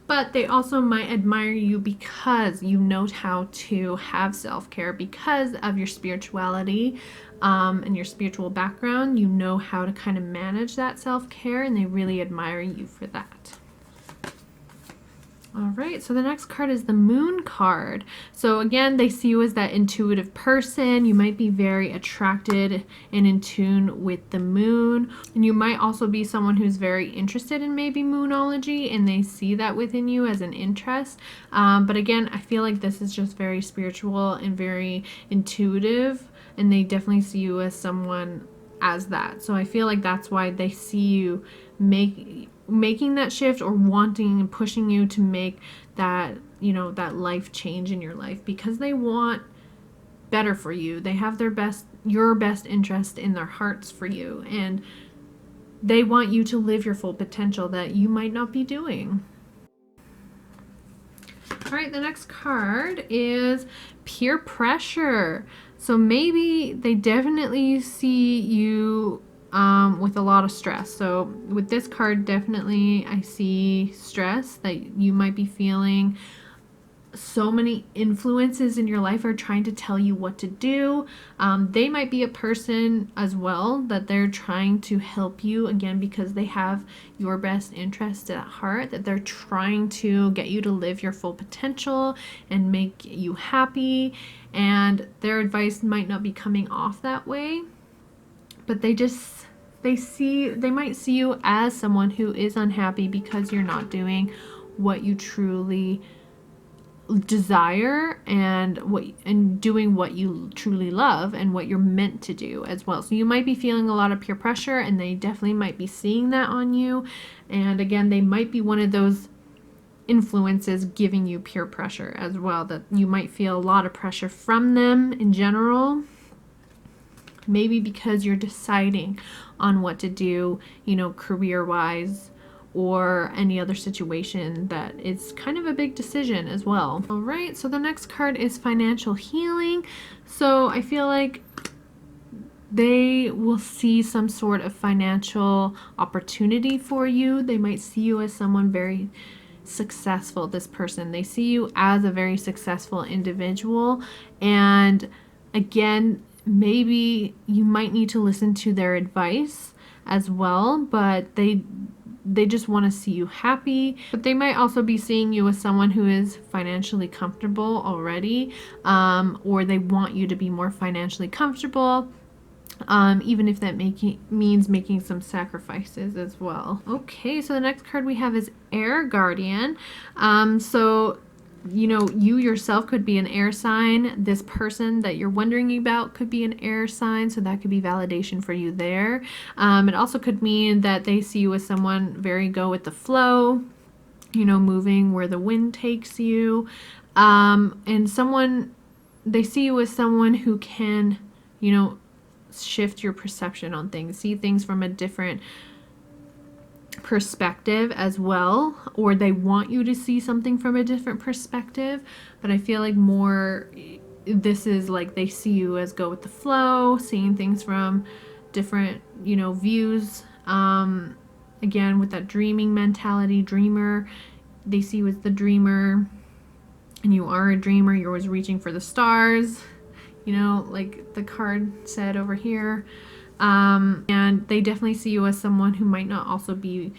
But they also might admire you because you know how to have self-care, because of your spirituality and your spiritual background. You know how to kind of manage that self-care, and they really admire you for that. All right, so the next card is the Moon card. So again, they see you as that intuitive person. You might be very attracted and in tune with the moon. And you might also be someone who's very interested in maybe moonology, and they see that within you as an interest. But again, I feel like this is just very spiritual and very intuitive, and they definitely see you as someone as that. So I feel like that's why they see you making that shift, or wanting and pushing you to make that, that life change in your life, because they want better for you. They have your best interest in their hearts for you, and they want you to live your full potential that you might not be doing. All right, the next card is peer pressure. So maybe they definitely see you with a lot of stress. So with this card, definitely I see stress, that you might be feeling so many influences in your life are trying to tell you what to do. They might be a person as well that they're trying to help you, again, because they have your best interest at heart, that they're trying to get you to live your full potential and make you happy. And their advice might not be coming off that way, but they might see you as someone who is unhappy because you're not doing what you truly desire, and doing what you truly love and what you're meant to do as well. So you might be feeling a lot of peer pressure, and they definitely might be seeing that on you. And again, they might be one of those influences giving you peer pressure as well, that you might feel a lot of pressure from them in general. Maybe because you're deciding on what to do, career-wise, or any other situation that is kind of a big decision as well. All right, so the next card is financial healing. So I feel like they will see some sort of financial opportunity for you. They might see you as someone very successful. This person, they see you as a very successful individual, and again, maybe you might need to listen to their advice as well, but they just want to see you happy. But they might also be seeing you as someone who is financially comfortable already, or they want you to be more financially comfortable, even if that means making some sacrifices as well. Okay, so the next card we have is Air Guardian. So you yourself could be an air sign. This person that you're wondering about could be an air sign, so that could be validation for you there. It also could mean that they see you as someone very go with the flow, moving where the wind takes you, and they see you as someone who can, shift your perception on things, see things from a different perspective as well, or they want you to see something from a different perspective. But I feel like more this is like they see you as go with the flow, seeing things from different views. Again, with that dreaming mentality, dreamer, they see you as the dreamer, and you are a dreamer. You're always reaching for the stars, like the card said over here. And they definitely see you as someone who might not also be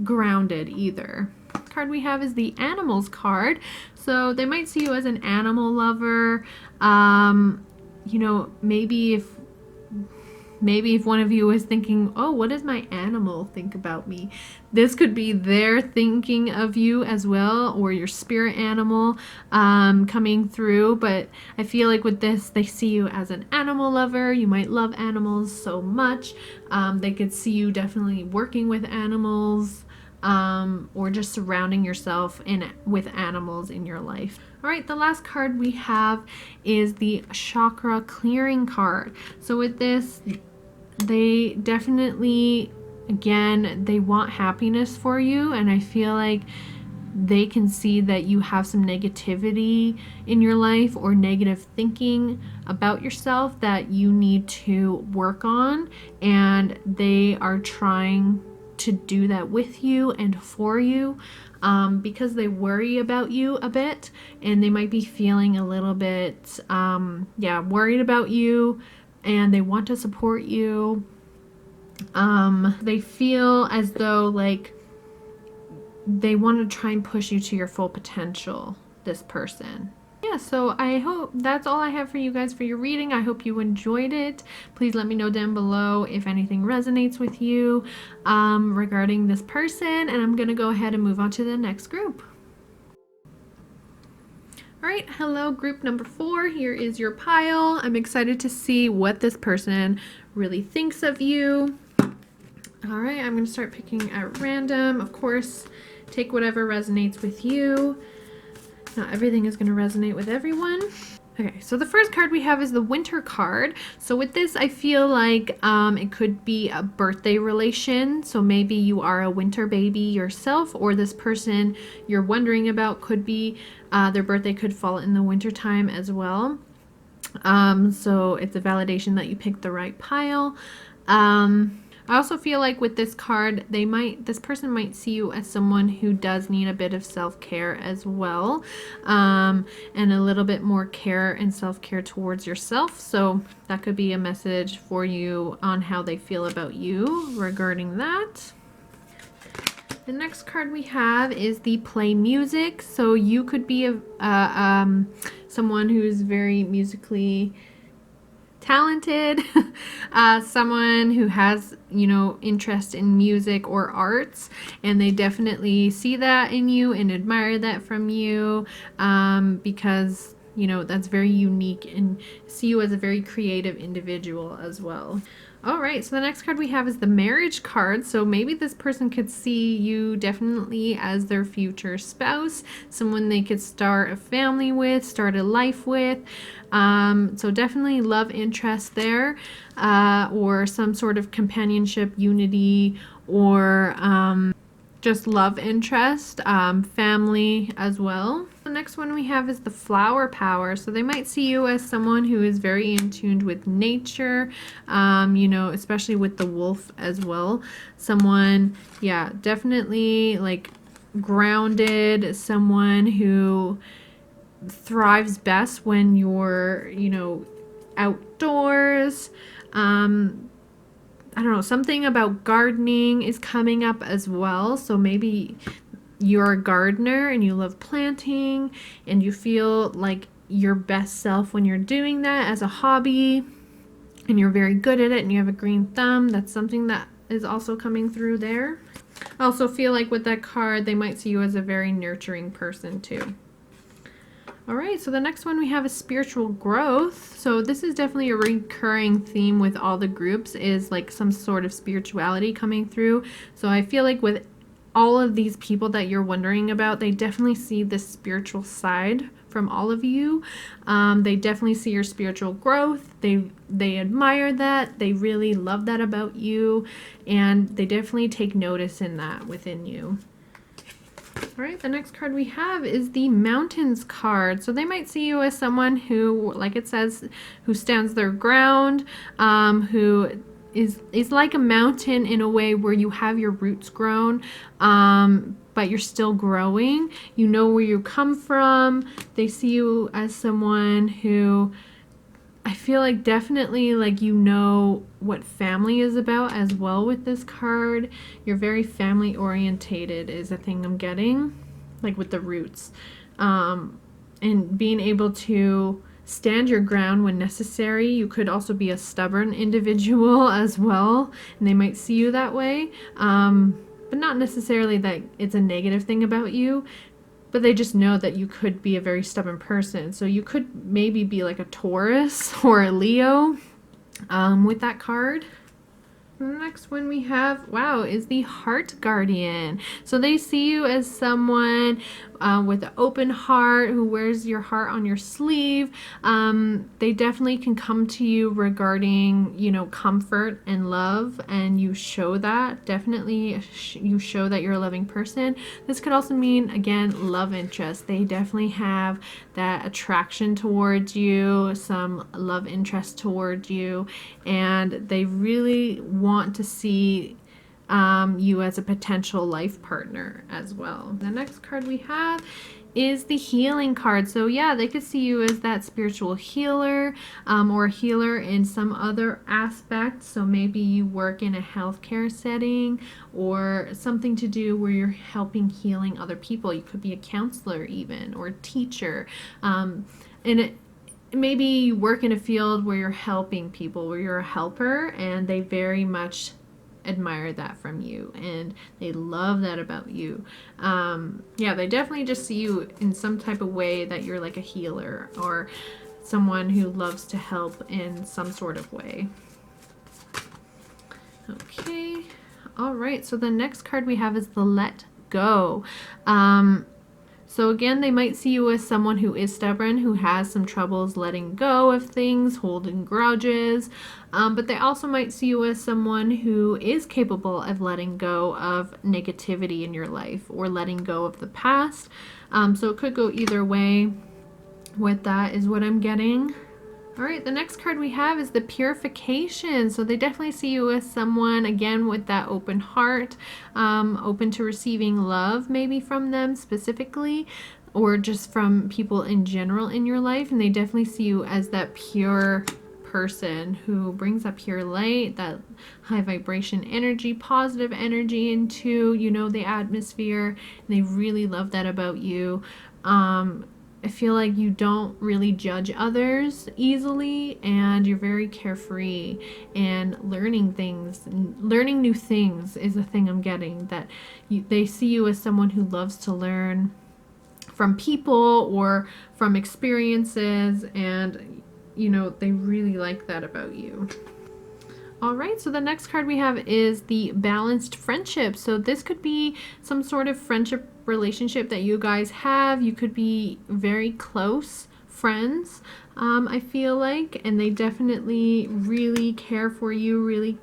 grounded either. Card we have is the animals card. So they might see you as an animal lover. Maybe if one of you is thinking, oh, what does my animal think about me? This could be their thinking of you as well, or your spirit animal coming through. But I feel like with this, they see you as an animal lover. You might love animals so much. They could see you definitely working with animals, or just surrounding yourself with animals in your life. All right, the last card we have is the chakra clearing card. So with this, they definitely, again, they want happiness for you, and I feel like they can see that you have some negativity in your life or negative thinking about yourself that you need to work on, and they are trying to do that with you and for you, because they worry about you a bit, and they might be feeling a little bit worried about you, and they want to support you. They feel as though like they want to try and push you to your full potential, this person. Yeah, so I hope that's all I have for you guys for your reading. I hope you enjoyed it. Please let me know down below if anything resonates with you regarding this person, and I'm gonna go ahead and move on to the next group. All right, hello group number 4. Here is your pile. I'm excited to see what this person really thinks of you. All right, I'm going to start picking at random. Of course, take whatever resonates with you. Not everything is going to resonate with everyone. Okay, so the first card we have is the winter card. So with this, I feel like it could be a birthday relation. So maybe you are a winter baby yourself, or this person you're wondering about could be, their birthday could fall in the winter time as well. So it's a validation that you picked the right pile. I also feel like with this card, this person might see you as someone who does need a bit of self-care as well, and a little bit more care and self-care towards yourself. So that could be a message for you on how they feel about you regarding that. The next card we have is the play music. So you could be someone who's very musically talented, someone who has interest in music or arts, and they definitely see that in you and admire that from you, because that's very unique, and see you as a very creative individual as well. All right, so the next card we have is the marriage card. So maybe this person could see you definitely as their future spouse, someone they could start a family with, start a life with. So definitely love interest there, or some sort of companionship, unity, or just love interest, family as well. The next one we have is the flower power. So they might see you as someone who is very in tune with nature, you know, especially with the wolf as well. Someone, yeah, definitely like grounded, someone who thrives best when you're, you know, outdoors. I don't know, something about gardening is coming up as well. So maybe you're a gardener and you love planting and you feel like your best self when you're doing that as a hobby and you're very good at it and you have a green thumb. That's something that is also coming through there. I also feel like with that card, they might see you as a very nurturing person too. All right, so the next one we have is spiritual growth. So this is definitely a recurring theme with all the groups, is like some sort of spirituality coming through. So I feel like with all of these people that you're wondering about, they definitely see this spiritual side from all of you. They definitely see your spiritual growth. They admire that. They really love that about you, and they definitely take notice in that within you. All right, the next card we have is the Mountains card. So they might see you as someone who, like it says, who stands their ground, who is like a mountain in a way where you have your roots grown, but you're still growing. You know where you come from. They see you as someone who, I feel like definitely like you know what family is about as well with this card. You're very family orientated is a thing I'm getting, like with the roots. And being able to stand your ground when necessary. You could also be a stubborn individual as well, and they might see you that way. But not necessarily that it's a negative thing about you, but they just know that you could be a very stubborn person. So you could maybe be like a Taurus or a Leo with that card. The next one we have, wow, is the Heart Guardian. So they see you as someone with an open heart who wears your heart on your sleeve. They definitely can come to you regarding, you know, comfort and love, and you show that. Definitely you show that you're a loving person. This could also mean, again, love interest. They definitely have that attraction towards you, some love interest towards you, and they really want to see you as a potential life partner as well. The next card we have is the Healing card. So yeah, they could see you as that spiritual healer, or a healer in some other aspect. So maybe you work in a healthcare setting or something to do where you're helping healing other people. You could be a counselor even, or a teacher. Maybe you work in a field where you're helping people, where you're a helper, and they very much admire that from you and they love that about you. Yeah, they definitely just see you in some type of way that you're like a healer or someone who loves to help in some sort of way. Okay, all right, so the next card we have is the Let Go. So again, they might see you as someone who is stubborn, who has some troubles letting go of things, holding grudges, but they also might see you as someone who is capable of letting go of negativity in your life or letting go of the past. So it could go either way with that is what I'm getting. All right, the next card we have is the Purification. So they definitely see you as someone, again, with that open heart, open to receiving love maybe from them specifically, or just from people in general in your life. And they definitely see you as that pure person who brings up pure light, that high vibration energy, positive energy into, you know, the atmosphere. And they really love that about you. I feel like you don't really judge others easily, and you're very carefree and learning things. Learning new things is a thing I'm getting, that they see you as someone who loves to learn from people or from experiences, and you know, they really like that about you. All right, so the next card we have is the Balanced Friendship. So this could be some sort of friendship relationship that you guys have. You could be very close friends, I feel like, and they definitely really care for you, really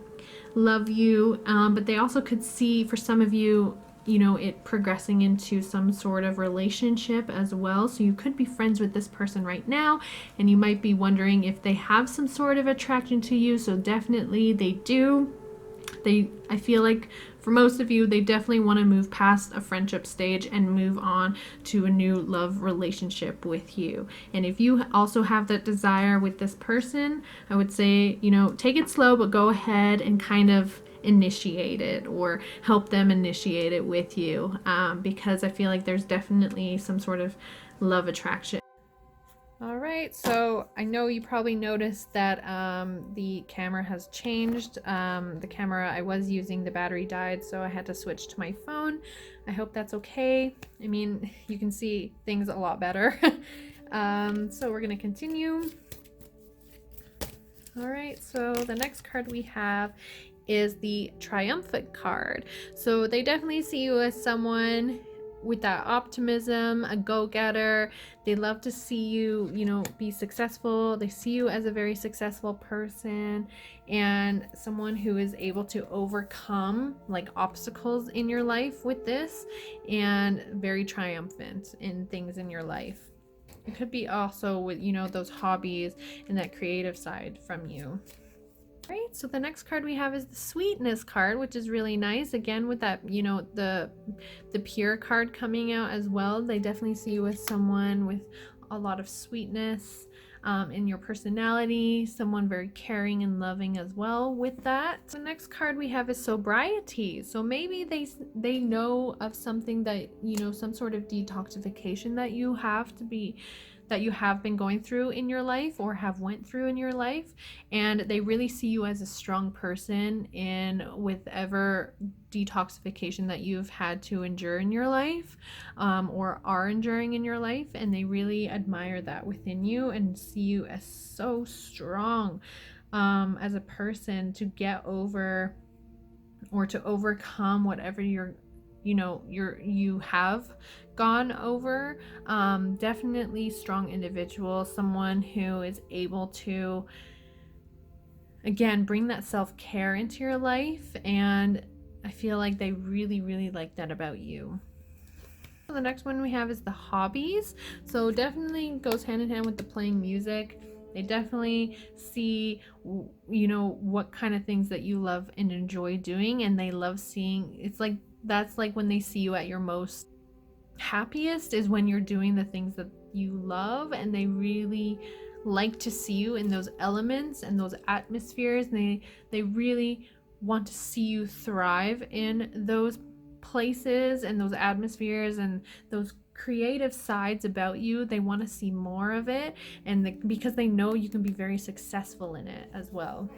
love you, but they also could see, for some of you, you know, it progressing into some sort of relationship as well. So you could be friends with this person right now, and you might be wondering if they have some sort of attraction to you. So definitely they do. I feel like for most of you, they definitely want to move past a friendship stage and move on to a new love relationship with you. And if you also have that desire with this person, I would say, you know, take it slow, but go ahead and kind of initiate it or help them initiate it with you, because I feel like there's definitely some sort of love attraction. All right, so I know you probably noticed that the camera has changed. The camera I was using, the battery died, so I had to switch to my phone. I hope that's okay. I mean, you can see things a lot better. So we're gonna continue. All right, so the next card we have is the Triumphant card. So they definitely see you as someone with that optimism, a go-getter. They love to see you, you know, be successful. They see you as a very successful person and someone who is able to overcome like obstacles in your life with this, and very triumphant in things in your life. It could be also with, you know, those hobbies and that creative side from you. Right, so the next card we have is the Sweetness card, which is really nice. Again, with that, you know, the Pure card coming out as well. They definitely see you as someone with a lot of sweetness in your personality, someone very caring and loving as well with that. The next card we have is Sobriety. So maybe they know of something that, you know, some sort of detoxification that you have been going through in your life or have went through in your life, and they really see you as a strong person in whatever detoxification that you've had to endure in your life, or are enduring in your life, and they really admire that within you and see you as so strong as a person to get over or to overcome whatever you have gone over. Definitely strong individual, someone who is able to, again, bring that self-care into your life, and I feel like they really, really like that about you. So the next one we have is the Hobbies. So definitely goes hand in hand with the playing music. They definitely see, you know, what kind of things that you love and enjoy doing, and they love seeing, it's like that's like when they see you at your most happiest is when you're doing the things that you love, and they really like to see you in those elements and those atmospheres, and they really want to see you thrive in those places and those atmospheres and those creative sides about you. They want to see more of it, and because they know you can be very successful in it as well.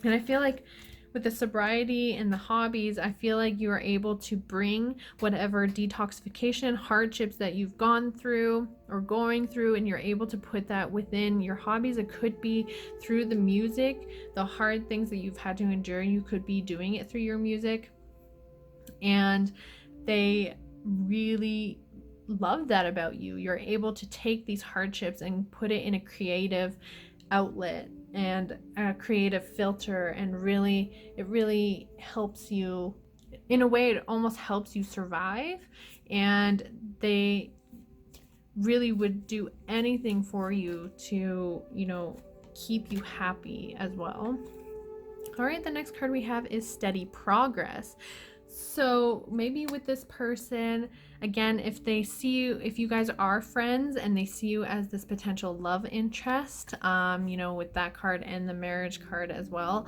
And I feel like with the Sobriety and the Hobbies, I feel like you are able to bring whatever detoxification hardships that you've gone through or going through, and you're able to put that within your hobbies. It could be through the music, the hard things that you've had to endure, you could be doing it through your music, and they really love that about you. You're able to take these hardships and put it in a creative outlet and a creative filter, and it really helps you in a way. It almost helps you survive, and they really would do anything for you to, you know, keep you happy as well. All right, the next card we have is Steady Progress. So maybe with this person, again, if they see you, if you guys are friends and they see you as this potential love interest, you know, with that card and the marriage card as well,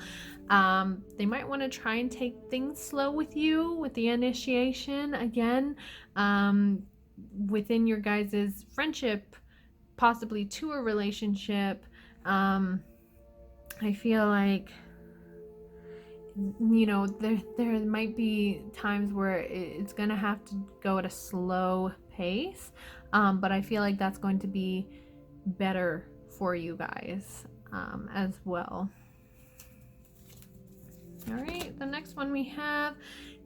they might want to try and take things slow with you with the initiation again, within your guys' friendship, possibly to a relationship. I feel like, you know, there might be times where it's gonna have to go at a slow pace, but I feel like that's going to be better for you guys as well. All right, the next one we have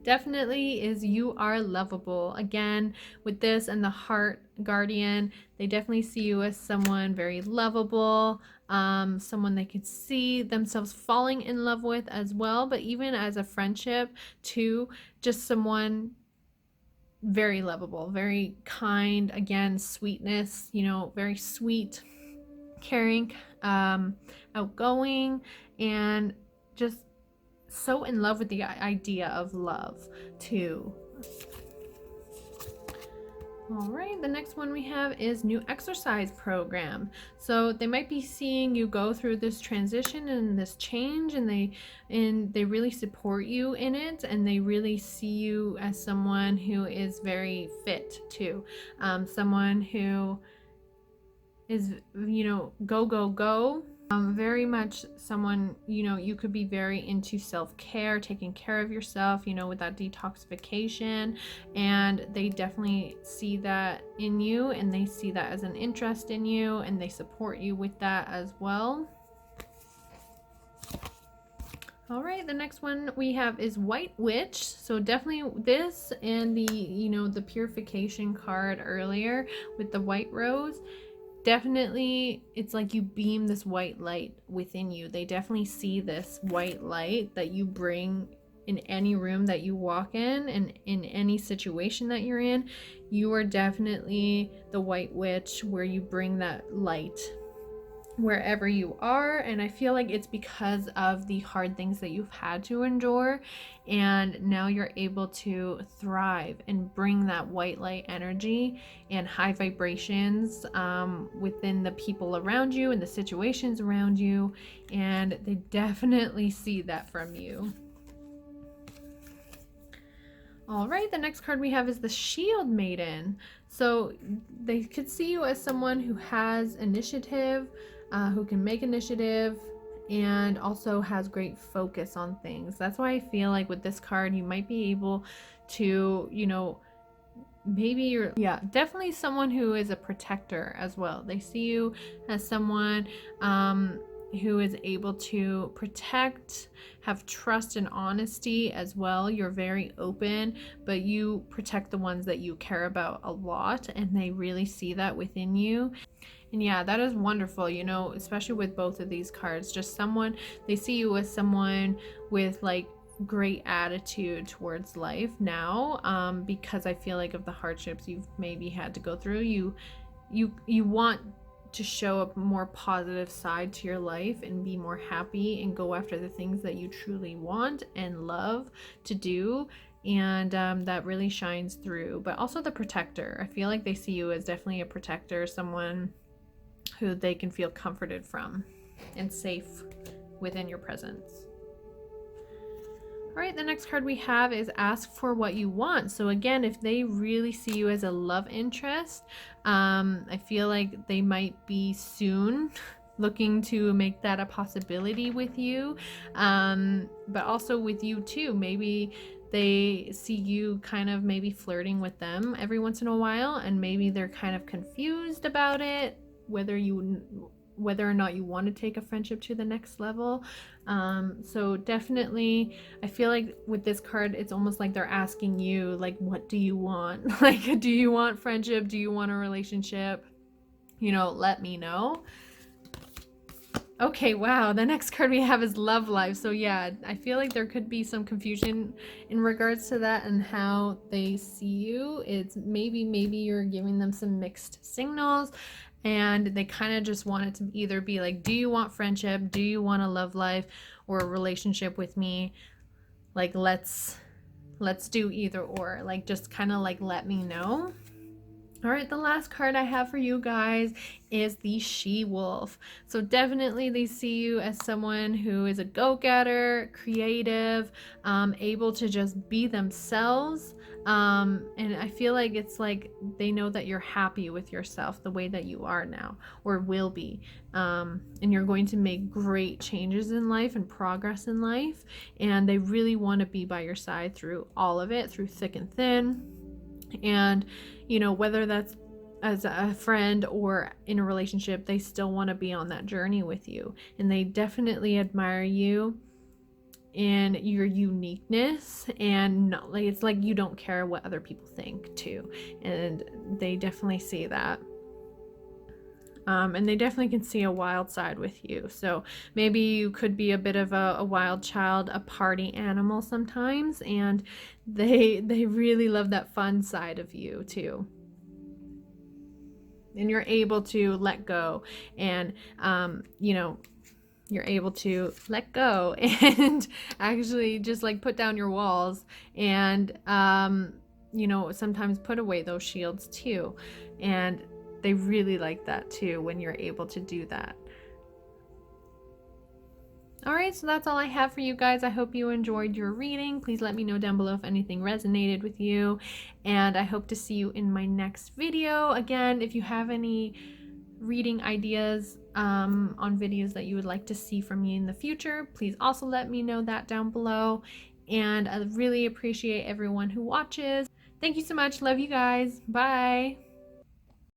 definitely is You Are Lovable. Again, with this and the Heart Guardian, they definitely see you as someone very lovable, someone they could see themselves falling in love with as well, but even as a friendship too, just someone very lovable, very kind, again, sweetness, you know, very sweet, caring, outgoing, and just so in love with the idea of love too. All right, the next one we have is new exercise program. So they might be seeing you go through this transition and this change, and they really support you in it, and they really see you as someone who is very fit too, someone who is, you know, go go go. Very much someone, you know, you could be very into self-care, taking care of yourself, you know, with that detoxification, and they definitely see that in you, and they see that as an interest in you, and they support you with that as well. All right, the next one we have is White Witch. So definitely this and the, you know, the purification card earlier with the white rose. Definitely, it's like you beam this white light within you. They definitely see this white light that you bring in any room that you walk in, and in any situation that you're in. You are definitely the White Witch, where you bring that light wherever you are. And I feel like it's because of the hard things that you've had to endure, and now you're able to thrive and bring that white light energy and high vibrations within the people around you and the situations around you, and they definitely see that from you. All right, the next card we have is the Shield Maiden. So they could see you as someone who has initiative, who can make initiative, and also has great focus on things. That's why I feel like with this card, you might be able to, you know, maybe you're, yeah, definitely someone who is a protector as well. They see you as someone who is able to protect, have trust and honesty as well. You're very open, but you protect the ones that you care about a lot, and they really see that within you. And yeah, that is wonderful, you know, especially with both of these cards. Just someone, they see you as someone with like great attitude towards life now, because I feel like of the hardships you've maybe had to go through, you want to show a more positive side to your life and be more happy and go after the things that you truly want and love to do, and that really shines through. But also the protector, I feel like they see you as definitely a protector, someone who they can feel comforted from and safe within your presence. All right, the next card we have is Ask for What You Want. So again, if they really see you as a love interest, I feel like they might be soon looking to make that a possibility with you, but also with you too. Maybe they see you kind of maybe flirting with them every once in a while, and maybe they're kind of confused about it, whether or not you want to take a friendship to the next level. So definitely, I feel like with this card, it's almost like they're asking you, like, what do you want? Like, do you want friendship? Do you want a relationship? You know, let me know. Okay, wow, the next card we have is Love Life. So yeah, I feel like there could be some confusion in regards to that and how they see you. It's maybe you're giving them some mixed signals, and they kind of just want it to either be like, do you want friendship? Do you want a love life or a relationship with me? Like, let's do either or. Like, just kind of like, let me know. All right, the last card I have for you guys is the She-Wolf. So definitely they see you as someone who is a go-getter, creative, able to just be themselves. And I feel like it's like they know that you're happy with yourself the way that you are now, or will be. And you're going to make great changes in life and progress in life. And they really want to be by your side through all of it, through thick and thin. And, you know, whether that's as a friend or in a relationship, they still want to be on that journey with you. And they definitely admire you and your uniqueness, and not, like, it's like you don't care what other people think too. And they definitely see that. And they definitely can see a wild side with you. So maybe you could be a bit of a wild child, a party animal sometimes, and they really love that fun side of you too. And you're able to let go, and you're able to let go and actually just like put down your walls and sometimes put away those shields too. And they really like that too when you're able to do that. All right, so that's all I have for you guys. I hope you enjoyed your reading. Please let me know down below if anything resonated with you, and I hope to see you in my next video. Again, if you have any reading ideas on videos that you would like to see from me in the future, please also let me know that down below. And I really appreciate everyone who watches. Thank you so much. Love you guys. Bye.